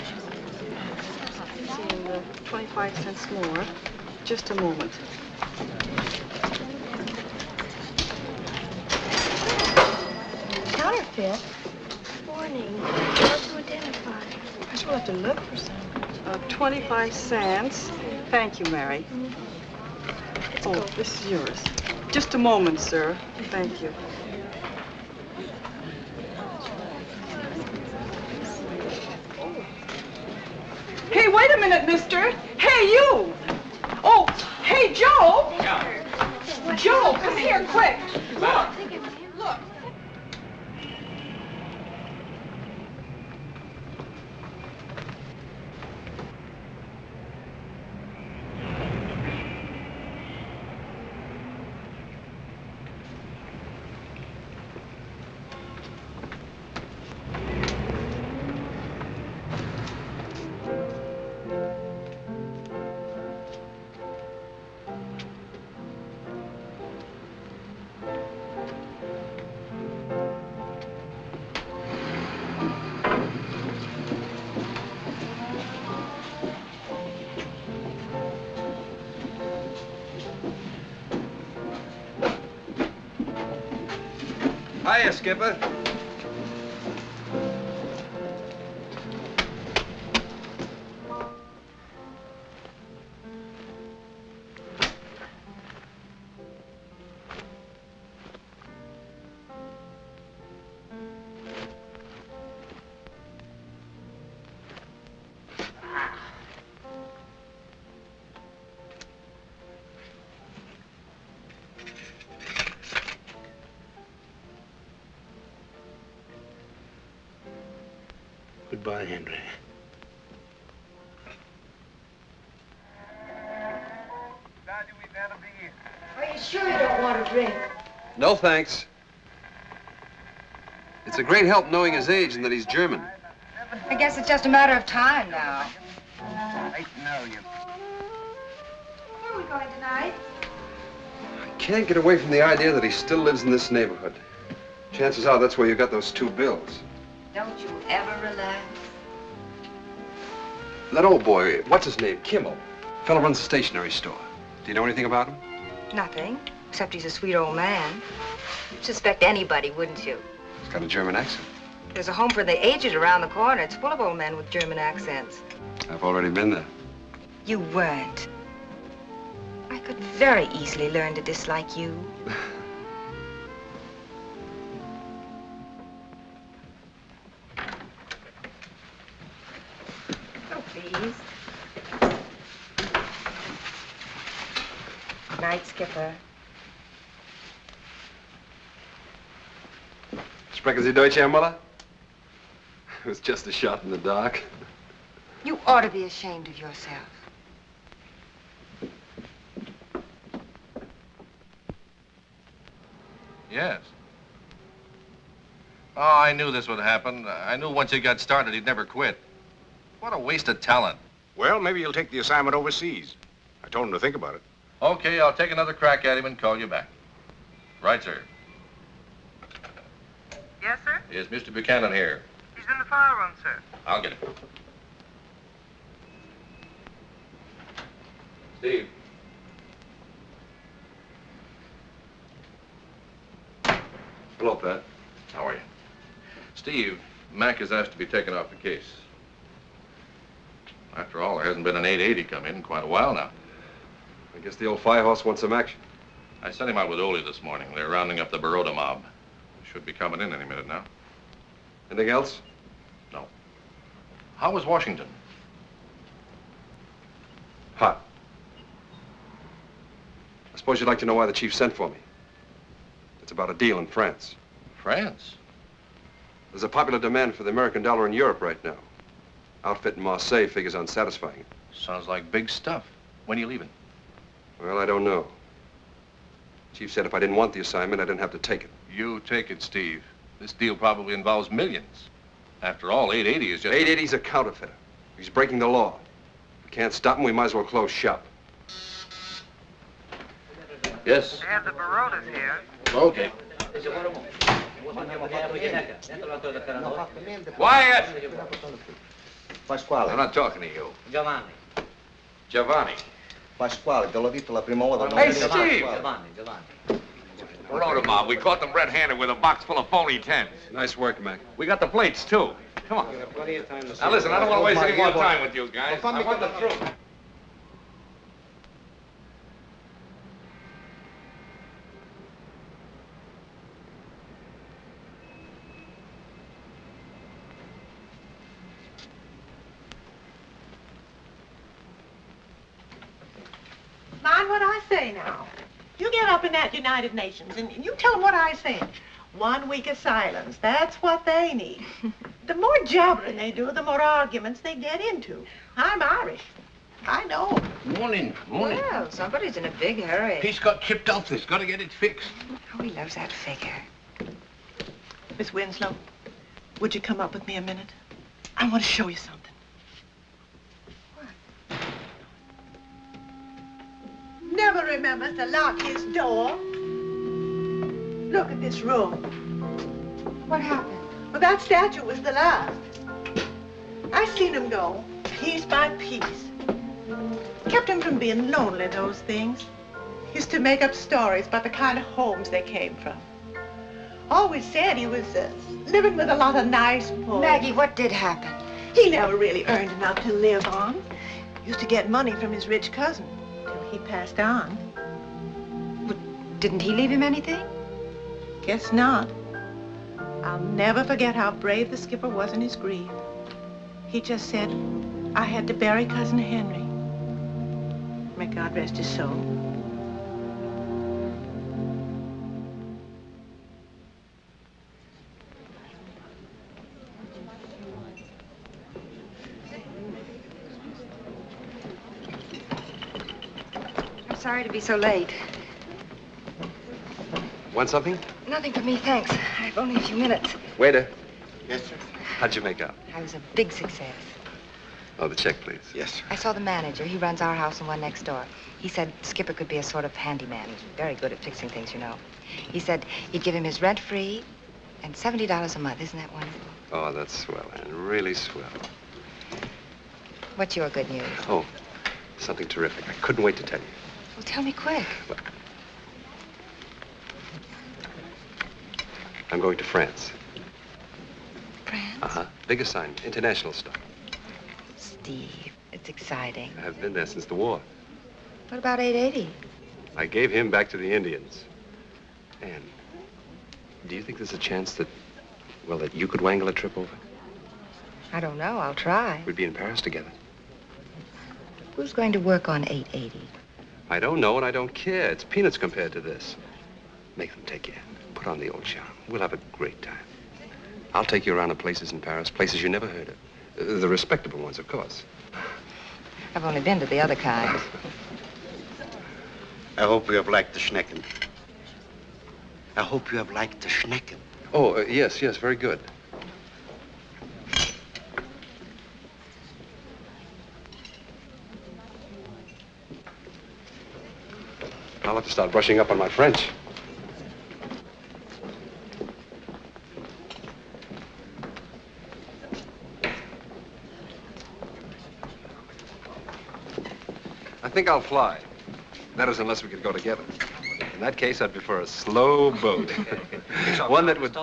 Seeing the 25 cents more. Just a moment. Counterfeit? Warning. Hard to identify. I shall have to look for some. 25 cents. Thank you, Mary. Oh, this is yours. Just a moment, sir. Thank you. Hey, wait a minute, mister. Hey, you. Oh, hey, Joe. Joe, come here, quick. Look. Look. Hiya, Skipper. Goodbye, Henry. Are you sure you don't want a drink? No, thanks. It's a great help knowing his age and that he's German. I guess it's just a matter of time now. I know you. Where are we going tonight? Can't get away from the idea that he still lives in this neighborhood. Chances are that's where you got those 2 bills. Don't you ever relax? That old boy, what's his name? Kimmel. Fellow runs a stationery store. Do you know anything about him? Nothing, except he's a sweet old man. You'd suspect anybody, wouldn't you? He's got a German accent. There's a home for the aged around the corner. It's full of old men with German accents. I've already been there. You weren't. I could very easily learn to dislike you. Oh, please. Night, Skipper. Sprechen Sie Deutsch, Herr Mueller? It was just a shot in the dark. You ought to be ashamed of yourself. Yes. Oh, I knew this would happen. I knew once he got started, he'd never quit. What a waste of talent. Well, maybe you'll take the assignment overseas. I told him to think about it. Okay, I'll take another crack at him and call you back. Right, sir. Yes, sir? Is Mr. Buchanan here? He's in the file room, sir. I'll get him. Steve. Hello, Pat. How are you? Steve, Mac has asked to be taken off the case. After all, there hasn't been an 880 come in quite a while now. I guess the old firehorse wants some action. I sent him out with Ole this morning. They're rounding up the Baroda mob. Should be coming in any minute now. Anything else? No. How was Washington? Hot. I suppose you'd like to know why the chief sent for me. It's about a deal in France. France? There's a popular demand for the American dollar in Europe right now. Outfit in Marseille figures on satisfying it. Sounds like big stuff. When are you leaving? Well, I don't know. Chief said if I didn't want the assignment, I didn't have to take it. You take it, Steve. This deal probably involves millions. After all, 880 is just... 880's a counterfeiter. He's breaking the law. If we can't stop him, we might as well close shop. Yes? They have the Barodas here. Okay. Quiet! Pasquale. I'm not talking to you. Giovanni. Giovanni. Pasquale, te l'ho visto la prima volta. Hey, Steve! Giovanni. Baroda mob. We caught them red-handed with a box full of phony tens. Nice work, Mac. We got the plates, too. Come on. Now, listen, I don't want to waste any more time with you guys. I want the truth. Mind what I say now. You get up in that United Nations and you tell them what I said. 1 week of silence. That's what they need. The more jabbering they do, the more arguments they get into. I'm Irish. I know. Morning, morning. Well, somebody's in a big hurry. Piece got chipped off this. Got to get it fixed. Oh, he loves that figure. Miss Winslow, would you come up with me a minute? I want to show you something. Never remembers to lock his door. Look at this room. What happened? Well, that statue was the last. I seen him go, piece by piece. Kept him from being lonely, those things. Used to make up stories about the kind of homes they came from. Always said he was living with a lot of nice boys. Maggie, what did happen? He never really earned enough to live on. Used to get money from his rich cousin till he passed on. But didn't he leave him anything? Guess not. I'll never forget how brave the skipper was in his grief. He just said, I had to bury Cousin Henry. May God rest his soul. I'm sorry to be so late. Want something? Nothing for me, thanks. I've only a few minutes. Waiter. Yes, sir. How'd you make out? I was a big success. Oh, the check, please. Yes, sir. I saw the manager. He runs our house and one next door. He said Skipper could be a sort of handyman. He's very good at fixing things, you know. He said he'd give him his rent free and $70 a month. Isn't that wonderful? Oh, that's swell, and really swell. What's your good news? Oh, something terrific. I couldn't wait to tell you. Well, tell me quick. Well, I'm going to France. Uh-huh. Big assignment, international stuff. Steve, it's exciting. I haven't been there since the war. What about 880? I gave him back to the Indians. Ann, do you think there's a chance that, well, that you could wangle a trip over? I don't know. I'll try. We'd be in Paris together. Who's going to work on 880? I don't know and I don't care. It's peanuts compared to this. Make them take you in. Put on the old charm. We'll have a great time. I'll take you around to places in Paris, places you never heard of. The respectable ones, of course. I've only been to the other kinds. I hope you have liked the Schnecken. I hope you have liked the Schnecken. Oh, yes, very good. I'll have to start brushing up on my French. I think I'll fly. That is, unless we could go together. In that case, I'd prefer a slow boat. One that would...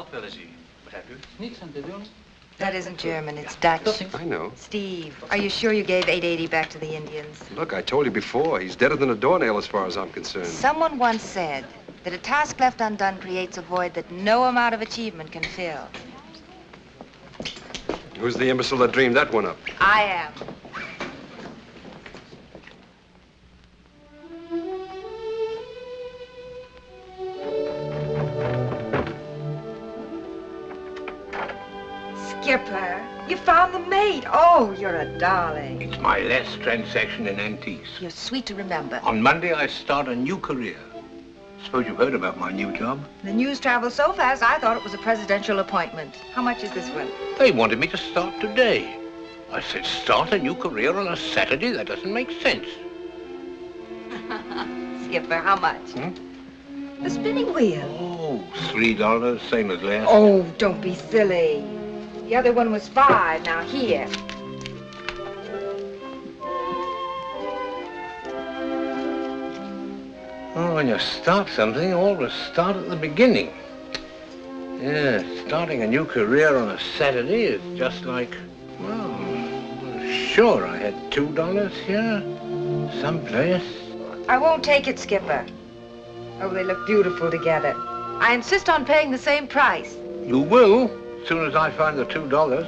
That isn't German, it's Dutch. I know. Steve, are you sure you gave 880 back to the Indians? Look, I told you before, he's deader than a doornail as far as I'm concerned. Someone once said that a task left undone creates a void that no amount of achievement can fill. Who's the imbecile that dreamed that one up? I am. Skipper, you found the mate. Oh, you're a darling. It's my last transaction in antiques. You're sweet to remember. On Monday, I start a new career. Suppose you've heard about my new job? The news travels so fast, I thought it was a presidential appointment. How much is this one? They wanted me to start today. I said, start a new career on a Saturday? That doesn't make sense. Skipper, how much? The spinning wheel. Oh, $3, same as last. Oh, don't be silly. The other one was 5. Now here. Oh, when you start something, always start at the beginning. Yeah, starting a new career on a Saturday is just like, well, sure, I had $2 here, someplace. I won't take it, Skipper. Oh, they look beautiful together. I insist on paying the same price. You will, as soon as I find the $2.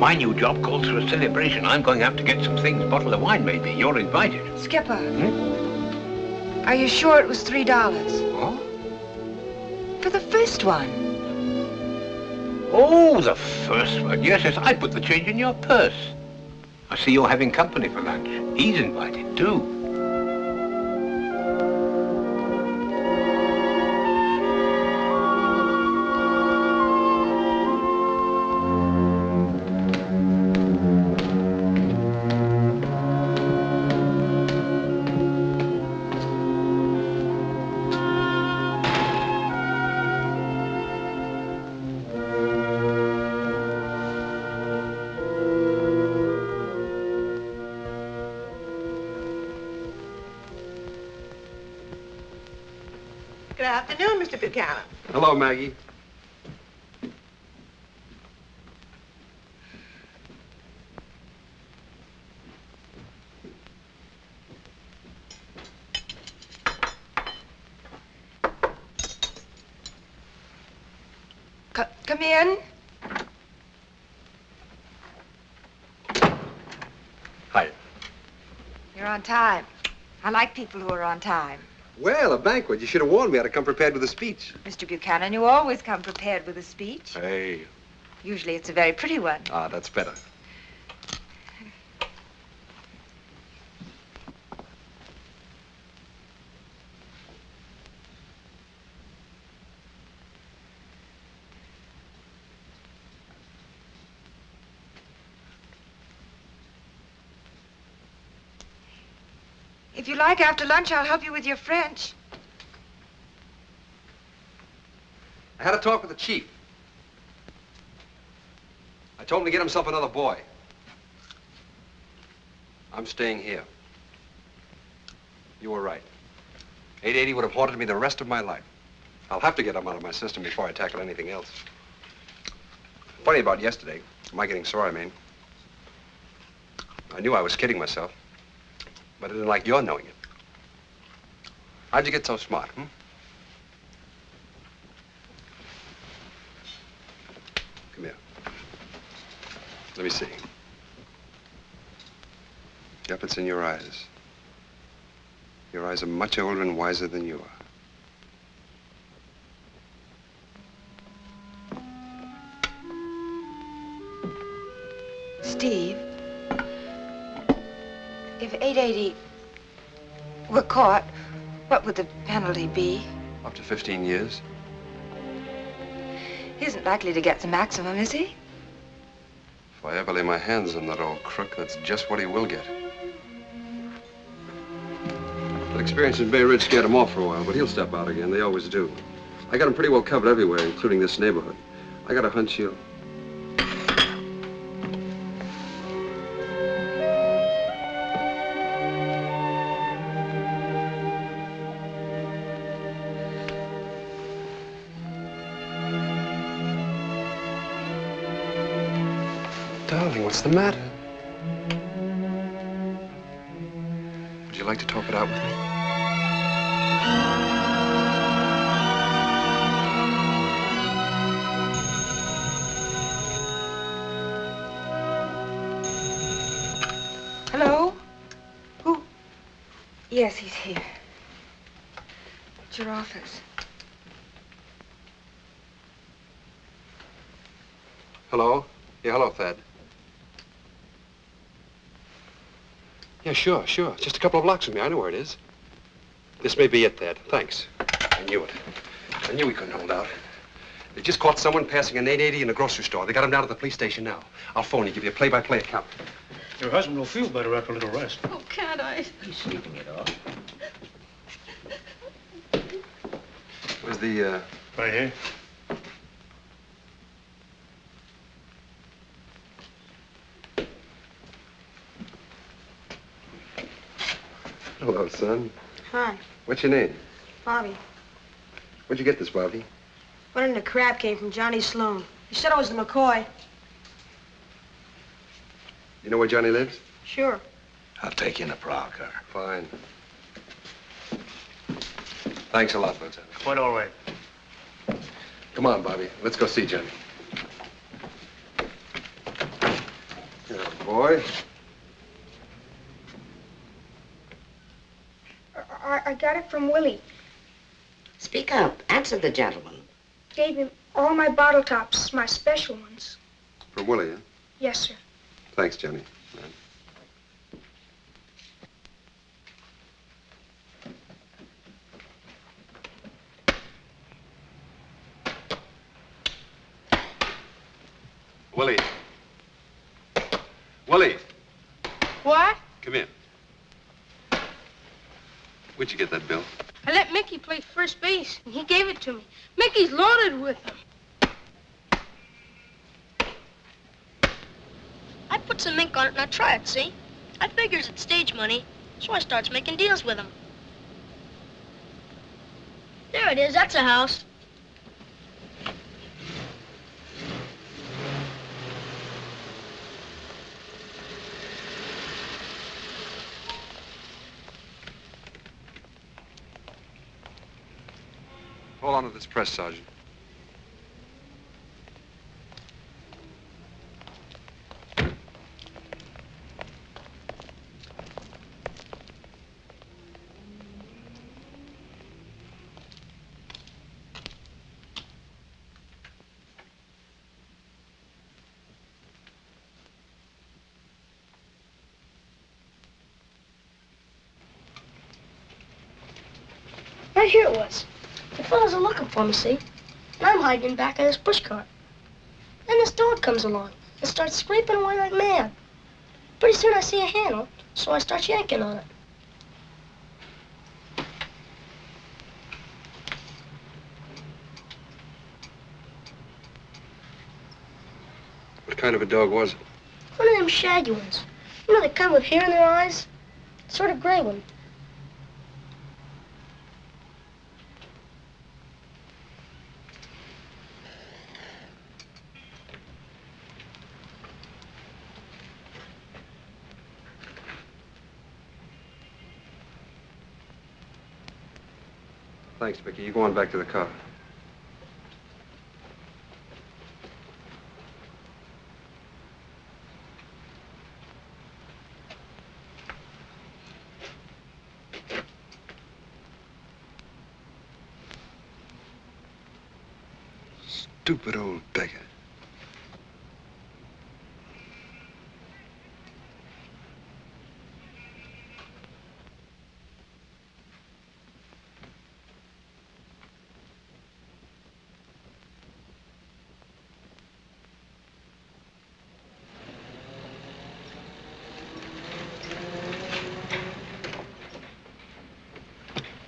My new job calls for a celebration. I'm going out to get some things, a bottle of wine maybe. You're invited. Skipper, are you sure it was $3? Oh? For the first one. Oh, the first one. Yes, I put the change in your purse. I see you're having company for lunch. He's invited, too. Good afternoon, Mr. Buchanan. Hello, Maggie. Come in. Hi. You're on time. I like people who are on time. Well, a banquet. You should have warned me. I'd have come prepared with a speech. Mr. Buchanan, you always come prepared with a speech. Hey. Usually it's a very pretty one. Ah, that's better. If you like, after lunch, I'll help you with your French. I had a talk with the chief. I told him to get himself another boy. I'm staying here. You were right. 880 would have haunted me the rest of my life. I'll have to get him out of my system before I tackle anything else. Funny about yesterday. My getting sore, I mean. I knew I was kidding myself, but I didn't like your knowing it. How'd you get so smart, hmm? Come here. Let me see. Yep, it's in your eyes. Your eyes are much older and wiser than you are. Steve, if 880 were caught, what would the penalty be? Up to 15 years. He isn't likely to get the maximum, is he? If I ever lay my hands on that old crook, that's just what he will get. That experience in Bay Ridge scared him off for a while, but he'll step out again. They always do. I got him pretty well covered everywhere, including this neighborhood. I got a hunch he'll... Darling, what's the matter? Would you like to talk it out with me? Hello? Who? Yes, he's here. It's your office. Hello? Yeah, hello, Thad. Yeah, sure. It's just a couple of blocks from me. I know where it is. This may be it, Thad. Thanks. I knew it. I knew he couldn't hold out. They just caught someone passing an 880 in a grocery store. They got him down at the police station now. I'll phone you, give you a play-by-play account. Your husband will feel better after a little rest. Oh, can't I? He's sleeping it off. Where's the, Right here. Hello, son. Hi, What's your name? Bobby. Where'd you get this, Bobby? One in the crab came from Johnny Sloan. He said it was the McCoy. You know where Johnny lives? Sure. I'll take you in a prowl car. Fine. Thanks a lot, Lieutenant. Quite all right. Come on, Bobby. Let's go see Johnny. Good boy. I got it from Willie. Speak up. Answer the gentleman. Gave him all my bottle tops, my special ones. From Willie, huh? Yes, sir. Thanks, Johnny. Willie. Willie, What? come here. Where'd you get that bill? I let Mickey play first base, and he gave it to me. Mickey's loaded with them. I put some ink on it and I try it, see? I figures it's stage money, so I starts making deals with him. There it is, that's a house. Hold on to this press, Sergeant. Right here it was. The fellows are looking for me, see? And I'm hiding in back of this pushcart. Then this dog comes along and starts scraping away like mad. Pretty soon I see a handle, so I start yanking on it. What kind of a dog was it? One of them shaggy ones. You know, they come with hair in their eyes? Sort of gray one. Thanks, Vicky. You go on back to the car. Stupid old beggar.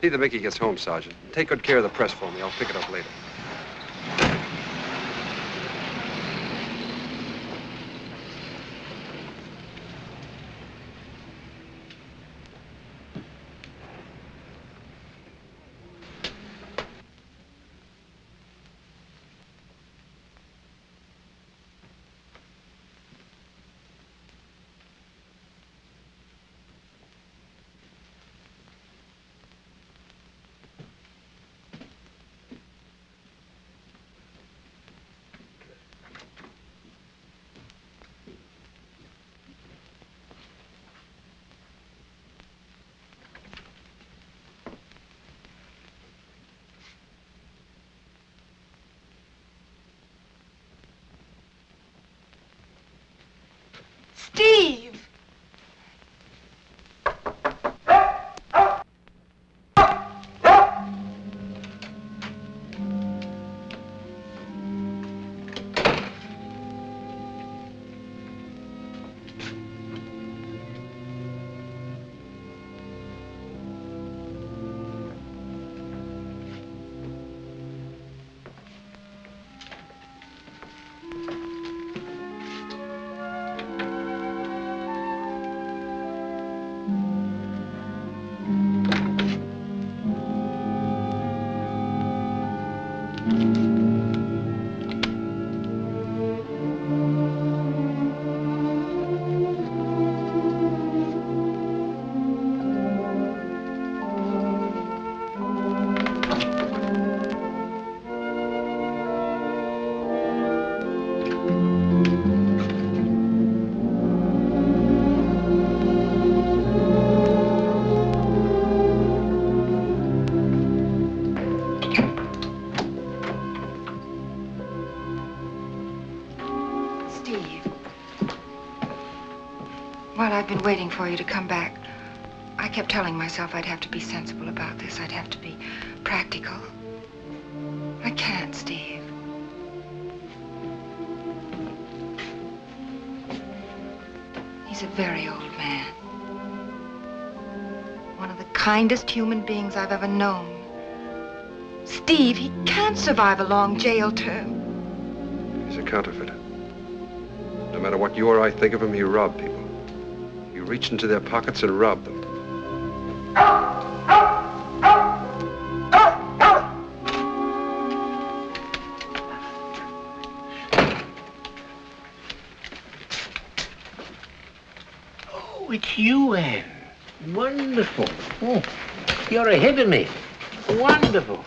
See that Mickey gets home, Sergeant. Take good care of the press for me. I'll pick it up later. Steve! Well, I've been waiting for you to come back. I kept telling myself I'd have to be sensible about this. I'd have to be practical. I can't, Steve. He's a very old man. One of the kindest human beings I've ever known. Steve, he can't survive a long jail term. He's a counterfeiter. No matter what you or I think of him, he robbed people. He reached into their pockets and robbed them. Oh, it's you, Anne. Wonderful. Oh, you're ahead of me. Wonderful.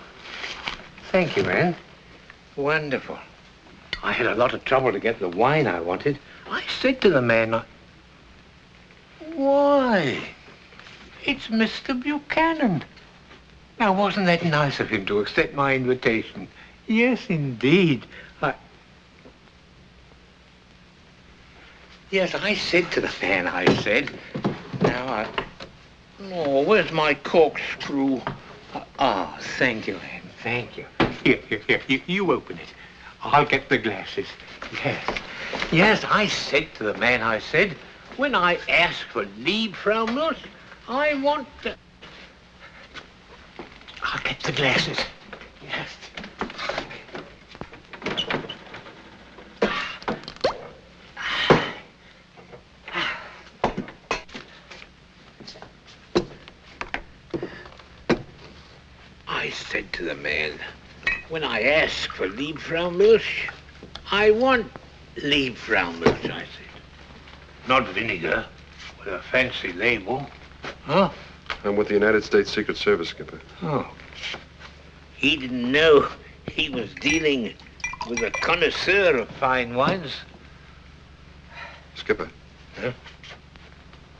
Thank you, Anne. Wonderful. I had a lot of trouble to get the wine I wanted. I said to the man, why, it's Mr. Buchanan. Now, wasn't that nice of him to accept my invitation? Yes, indeed. Yes, I said to the man, I said, oh, where's my corkscrew? Oh, thank you, Anne. Thank you. Here. You open it. I'll get the glasses. Yes. Yes, I said to the man, I said, when I ask for leave, Frau Mueller, I want to... I'll get the glasses. Yes. I said to the man, when I ask for leave, Frau Mueller, I want leave, Frau Mueller, I said. Not vinegar with a fancy label. Huh? I'm with the United States Secret Service, Skipper. Oh. He didn't know he was dealing with a connoisseur of fine wines. Skipper. Huh?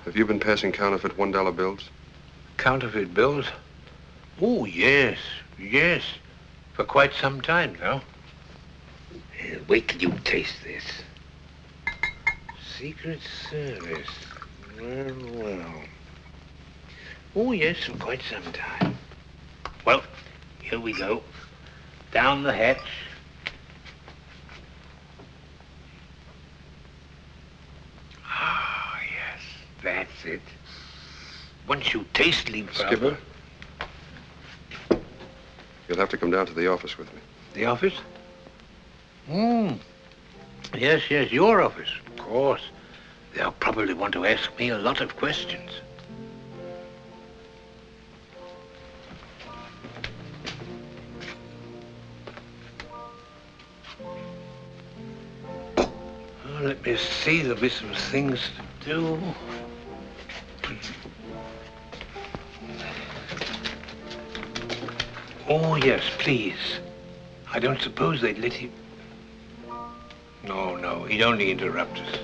Have you been passing counterfeit $1 bills? Counterfeit bills? Oh, yes. For quite some time now. Wait till you taste this. Secret Service. Well. Oh, yes, for quite some time. Well, here we go. Down the hatch. Ah, yes, that's it. Once you taste leave, Skipper, you'll have to come down to the office with me. The office? Yes, your office, of course. They'll probably want to ask me a lot of questions. Oh, let me see, there'll be some things to do. Oh, yes, please. I don't suppose they'd let him... No, he'd only interrupt us.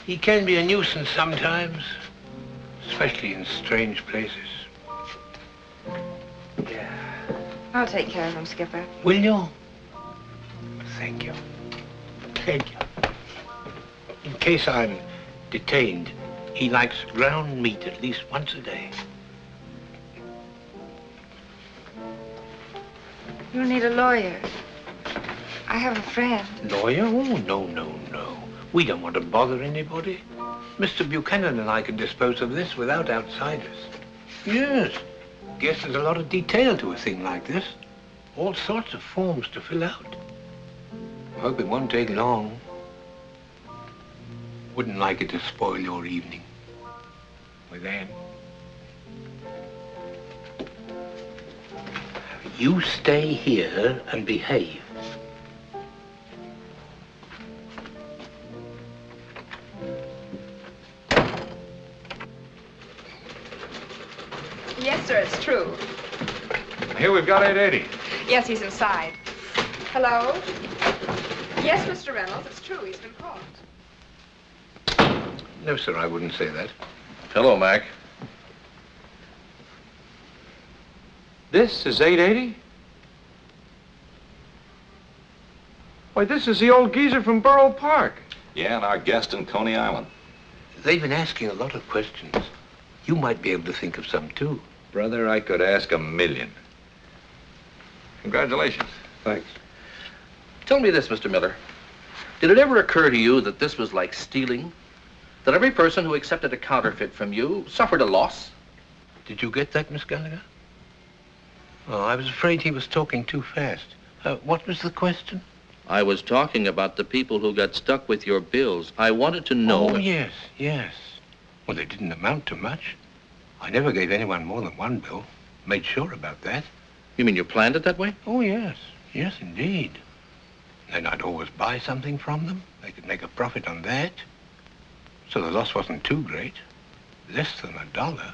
He can be a nuisance sometimes, especially in strange places. Yeah. I'll take care of him, Skipper. Will you? Thank you. In case I'm detained, he likes ground meat at least once a day. You'll need a lawyer. I have a friend. Lawyer? Oh, no. We don't want to bother anybody. Mr. Buchanan and I can dispose of this without outsiders. Yes. Guess there's a lot of detail to a thing like this. All sorts of forms to fill out. Hope it won't take long. Wouldn't like it to spoil your evening with Anne. You stay here and behave. Yes, sir, it's true. Here we've got 880. Yes, he's inside. Hello? Yes, Mr. Reynolds, it's true. He's been caught. No, sir, I wouldn't say that. Hello, Mac. This is 880? Why, this is the old geezer from Borough Park. Yeah, and our guest in Coney Island. They've been asking a lot of questions. You might be able to think of some, too. Brother, I could ask 1,000,000. Congratulations. Thanks. Tell me this, Mr. Miller. Did it ever occur to you that this was like stealing? That every person who accepted a counterfeit from you suffered a loss? Did you get that, Miss Gallagher? Oh, I was afraid he was talking too fast. What was the question? I was talking about the people who got stuck with your bills. I wanted to know... Oh, yes. Well, they didn't amount to much. I never gave anyone more than one bill. Made sure about that. You mean you planned it that way? Oh, yes. Yes, indeed. Then I'd always buy something from them. They could make a profit on that. So the loss wasn't too great. Less than $1.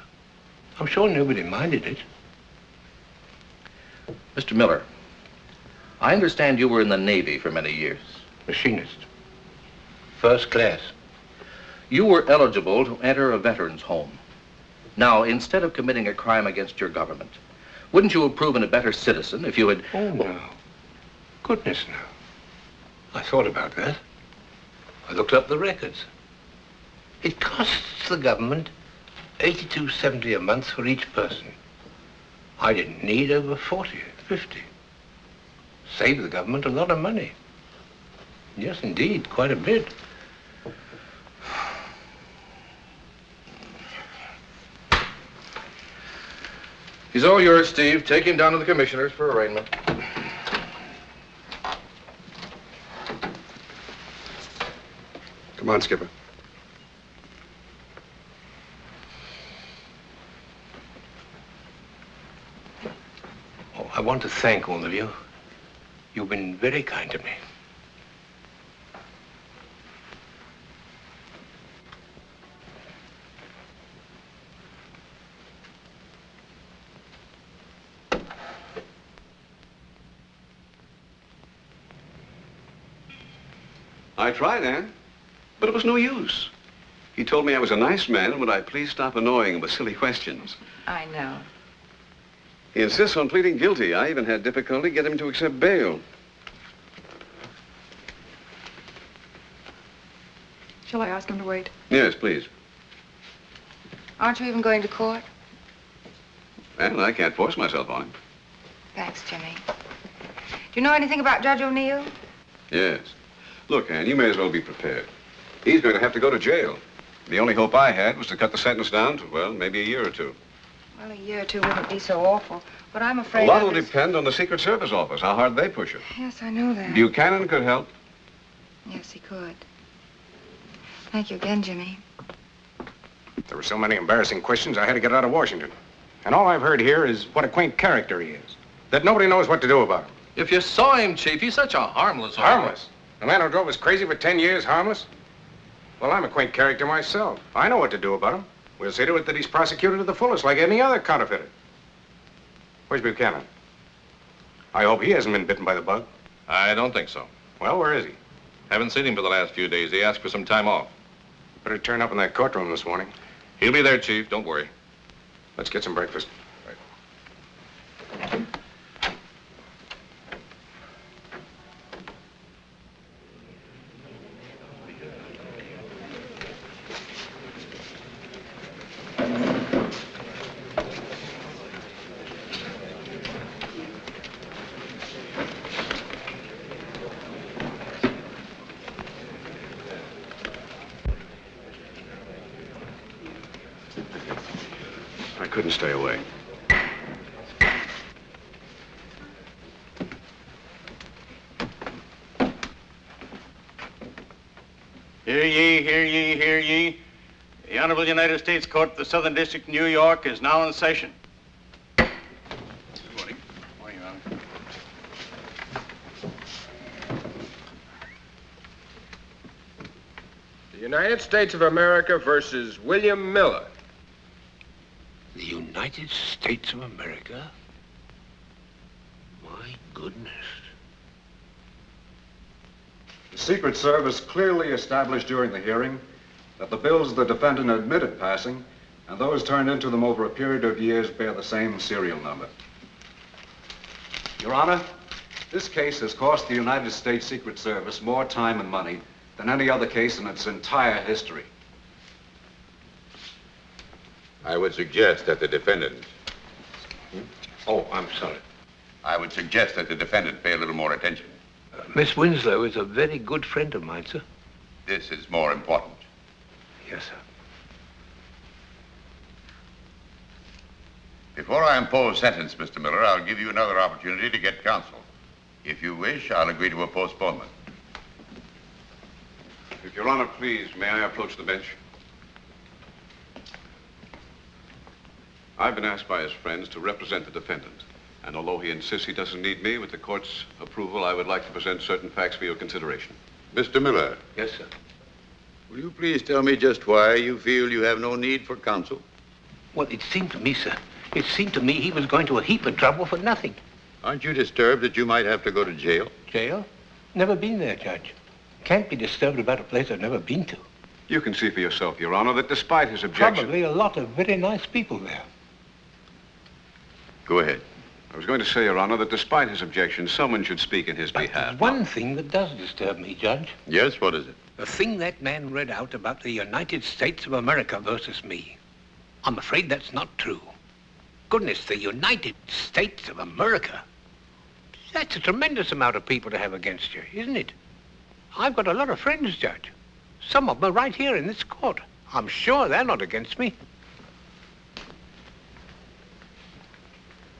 I'm sure nobody minded it. Mr. Miller, I understand you were in the Navy for many years. Machinist. First class. You were eligible to enter a veteran's home. Now, instead of committing a crime against your government, wouldn't you have proven a better citizen if you had... Oh, no. Goodness, no. I thought about that. I looked up the records. It costs the government $82.70 a month for each person. I didn't need over 40, 50. Saved the government a lot of money. Yes, indeed, quite a bit. He's all yours, Steve. Take him down to the commissioners for arraignment. Come on, Skipper. Oh, I want to thank all of you. You've been very kind to me. I tried, Ann, but it was no use. He told me I was a nice man, and would I please stop annoying him with silly questions. I know. He insists on pleading guilty. I even had difficulty getting him to accept bail. Shall I ask him to wait? Yes, please. Aren't you even going to court? Well, I can't force myself on him. Thanks, Jimmy. Do you know anything about Judge O'Neill? Yes. Look, Ann, you may as well be prepared. He's going to have to go to jail. The only hope I had was to cut the sentence down to, well, maybe a year or two. Well, a year or two wouldn't be so awful, but I'm afraid A lot will depend on the Secret Service office, how hard they push it. Yes, I know that. Buchanan could help. Yes, he could. Thank you again, Jimmy. There were so many embarrassing questions, I had to get out of Washington. And all I've heard here is what a quaint character he is. That nobody knows what to do about him. If you saw him, Chief, he's such a harmless... Harmless? The man who drove us crazy for 10 years, harmless? Well, I'm a quaint character myself. I know what to do about him. We'll see to it that he's prosecuted to the fullest, like any other counterfeiter. Where's Buchanan? I hope he hasn't been bitten by the bug. I don't think so. Well, where is he? Haven't seen him for the last few days. He asked for some time off. Better turn up in that courtroom this morning. He'll be there, Chief. Don't worry. Let's get some breakfast. Right. I couldn't stay away. Hear ye, hear ye, hear ye. The Honorable United States Court of the Southern District of New York is now in session. Good morning. Morning, Your Honor. The United States of America versus William Miller. The United States of America? My goodness. The Secret Service clearly established during the hearing that the bills the defendant admitted passing and those turned into them over a period of years bear the same serial number. Your Honor, this case has cost the United States Secret Service more time and money than any other case in its entire history. I would suggest that the defendant... Oh, I'm sorry. I would suggest that the defendant pay a little more attention. Miss Winslow is a very good friend of mine, sir. This is more important. Yes, sir. Before I impose sentence, Mr. Miller, I'll give you another opportunity to get counsel. If you wish, I'll agree to a postponement. If Your Honor, please, may I approach the bench? I've been asked by his friends to represent the defendant. And although he insists he doesn't need me, with the court's approval, I would like to present certain facts for your consideration. Mr. Miller. Yes, sir. Will you please tell me just why you feel you have no need for counsel? Well, it seemed to me, sir, it seemed to me he was going to a heap of trouble for nothing. Aren't you disturbed that you might have to go to jail? Jail? Never been there, Judge. Can't be disturbed about a place I've never been to. You can see for yourself, Your Honor, that despite his objection... Probably a lot of very nice people there. Go ahead. I was going to say, Your Honor, that despite his objection, someone should speak in his behalf. There's one thing that does disturb me, Judge. Yes, what is it? The thing that man read out about the United States of America versus me. I'm afraid that's not true. goodness, the United States of America. That's a tremendous amount of people to have against you, isn't it? I've got a lot of friends, Judge. Some of them are right here in this court. I'm sure they're not against me.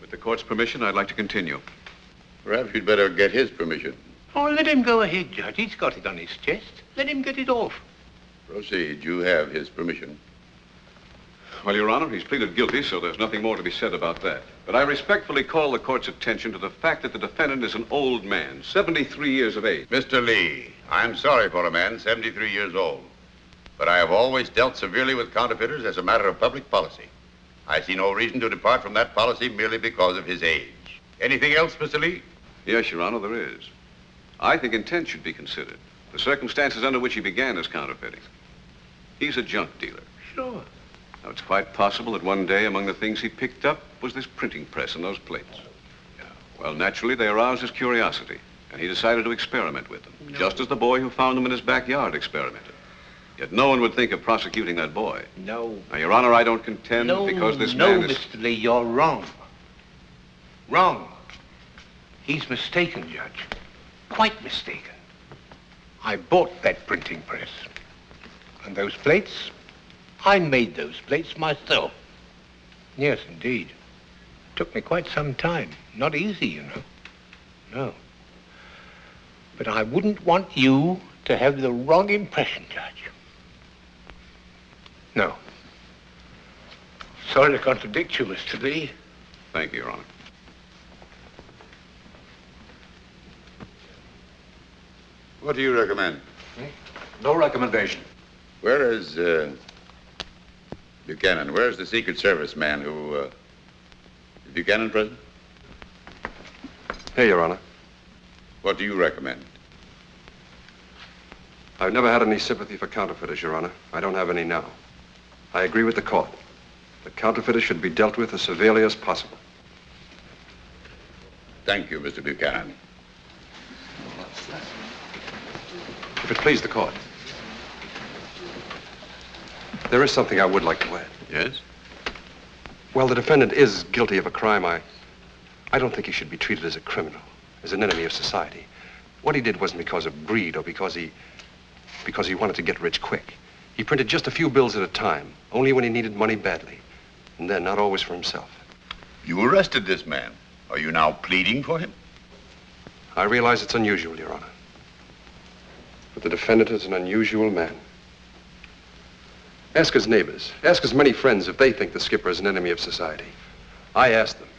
With the court's permission, I'd like to continue. Perhaps you'd better get his permission. Oh, let him go ahead, Judge. He's got it on his chest. Let him get it off. Proceed. You have his permission. Well, Your Honor, he's pleaded guilty, so there's nothing more to be said about that. But I respectfully call the court's attention to the fact that the defendant is an old man, 73 years of age. Mr. Lee, I'm sorry for a man 73 years old. But I have always dealt severely with counterfeiters as a matter of public policy. I see no reason to depart from that policy merely because of his age. Anything else, Mr. Lee? Yes, Your Honor, there is. I think intent should be considered. The circumstances under which he began his counterfeiting. He's a junk dealer. Sure. Now, it's quite possible that one day among the things he picked up was this printing press and those plates. Yeah. Well, naturally, they aroused his curiosity, and he decided to experiment with them, just as the boy who found them in his backyard experimented. Yet no one would think of prosecuting that boy. No. Now, Your Honor, I don't contend because this man is... No, Mr. Lee, you're wrong. Wrong. He's mistaken, Judge. Quite mistaken. I bought that printing press. And those plates, I made those plates myself. Yes, indeed. Took me quite some time. Not easy, you know. No. But I wouldn't want you to have the wrong impression, Judge. No. Sorry to contradict you, Mr. Lee. Thank you, Your Honor. What do you recommend? No recommendation. Where is, Buchanan? Where's the Secret Service man who, is Buchanan present? Here, Your Honor. What do you recommend? I've never had any sympathy for counterfeiters, Your Honor. I don't have any now. I agree with the court. The counterfeiters should be dealt with as severely as possible. Thank you, Mr. Buchanan. If it please the court, there is something I would like to add. Yes? Well, the defendant is guilty of a crime. I don't think he should be treated as a criminal, as an enemy of society. What he did wasn't because of greed or because he wanted to get rich quick. He printed just a few bills at a time, only when he needed money badly, and then not always for himself. You arrested this man. Are you now pleading for him? I realize it's unusual, Your Honor. But the defendant is an unusual man. Ask his neighbors, ask his many friends if they think the skipper is an enemy of society. I asked them.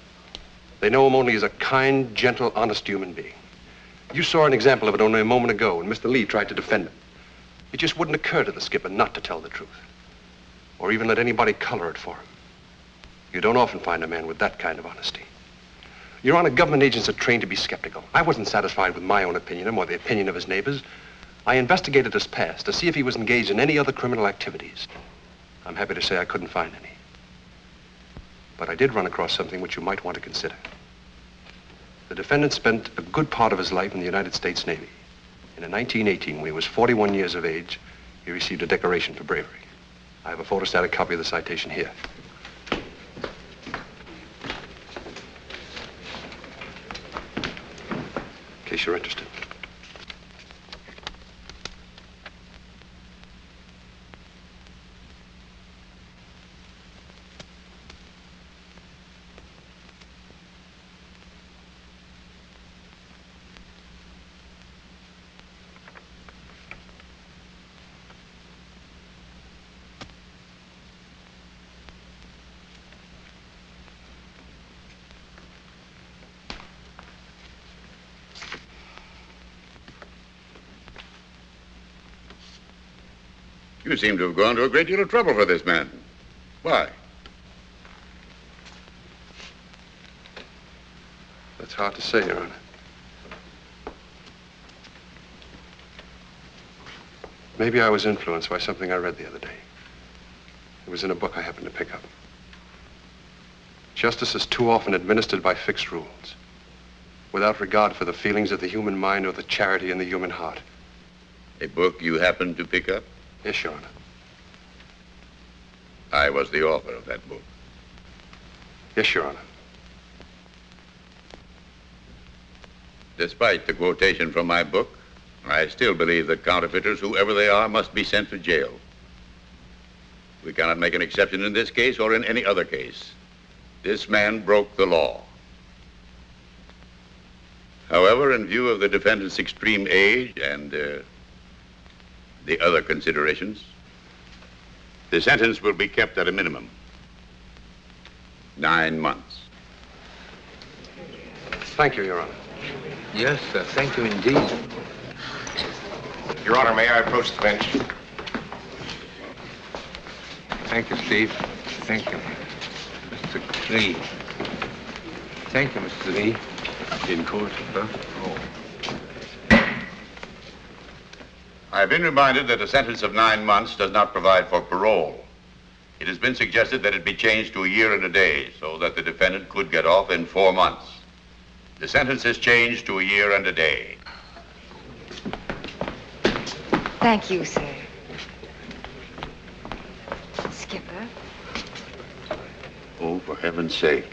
They know him only as a kind, gentle, honest human being. You saw an example of it only a moment ago when Mr. Lee tried to defend him. It just wouldn't occur to the skipper not to tell the truth, or even let anybody color it for him. You don't often find a man with that kind of honesty. Your Honor, government agents are trained to be skeptical. I wasn't satisfied with my own opinion of him or the opinion of his neighbors. I investigated his past to see if he was engaged in any other criminal activities. I'm happy to say I couldn't find any. But I did run across something which you might want to consider. The defendant spent a good part of his life in the United States Navy. And in 1918, when he was 41 years of age, he received a decoration for bravery. I have a photostatic copy of the citation here. In case you're interested. You seem to have gone to a great deal of trouble for this man. Why? That's hard to say, Your Honor. Maybe I was influenced by something I read the other day. It was in a book I happened to pick up. Justice is too often administered by fixed rules, without regard for the feelings of the human mind or the charity in the human heart. A book you happened to pick up? Yes, Your Honor. I was the author of that book. Yes, Your Honor. Despite the quotation from my book, I still believe that counterfeiters, whoever they are, must be sent to jail. We cannot make an exception in this case or in any other case. This man broke the law. However, in view of the defendant's extreme age and the other considerations, the sentence will be kept at a minimum. 9 months. Thank you, Your Honor. Yes, sir. Thank you indeed. Your Honor, may I approach the bench? Thank you, Steve. Thank you. Mr. Lee. Thank you, Mr. Lee. In court, sir? Oh. I've been reminded that a sentence of 9 months does not provide for parole. It has been suggested that it be changed to a year and a day so that the defendant could get off in 4 months. The sentence is changed to a year and a day. Thank you, sir. Skipper. Oh, for heaven's sake.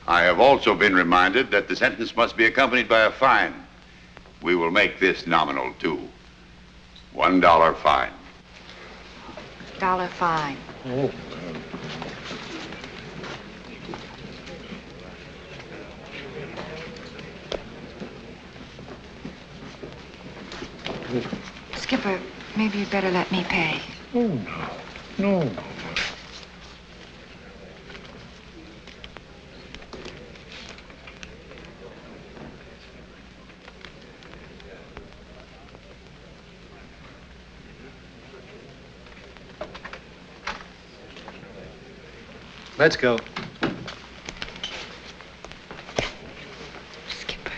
I have also been reminded that the sentence must be accompanied by a fine. We will make this nominal, too. $1 fine. $1 fine. Oh. Skipper, maybe you'd better let me pay. Oh, no. No. Let's go. Skipper.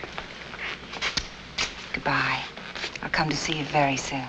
Goodbye. I'll come to see you very soon.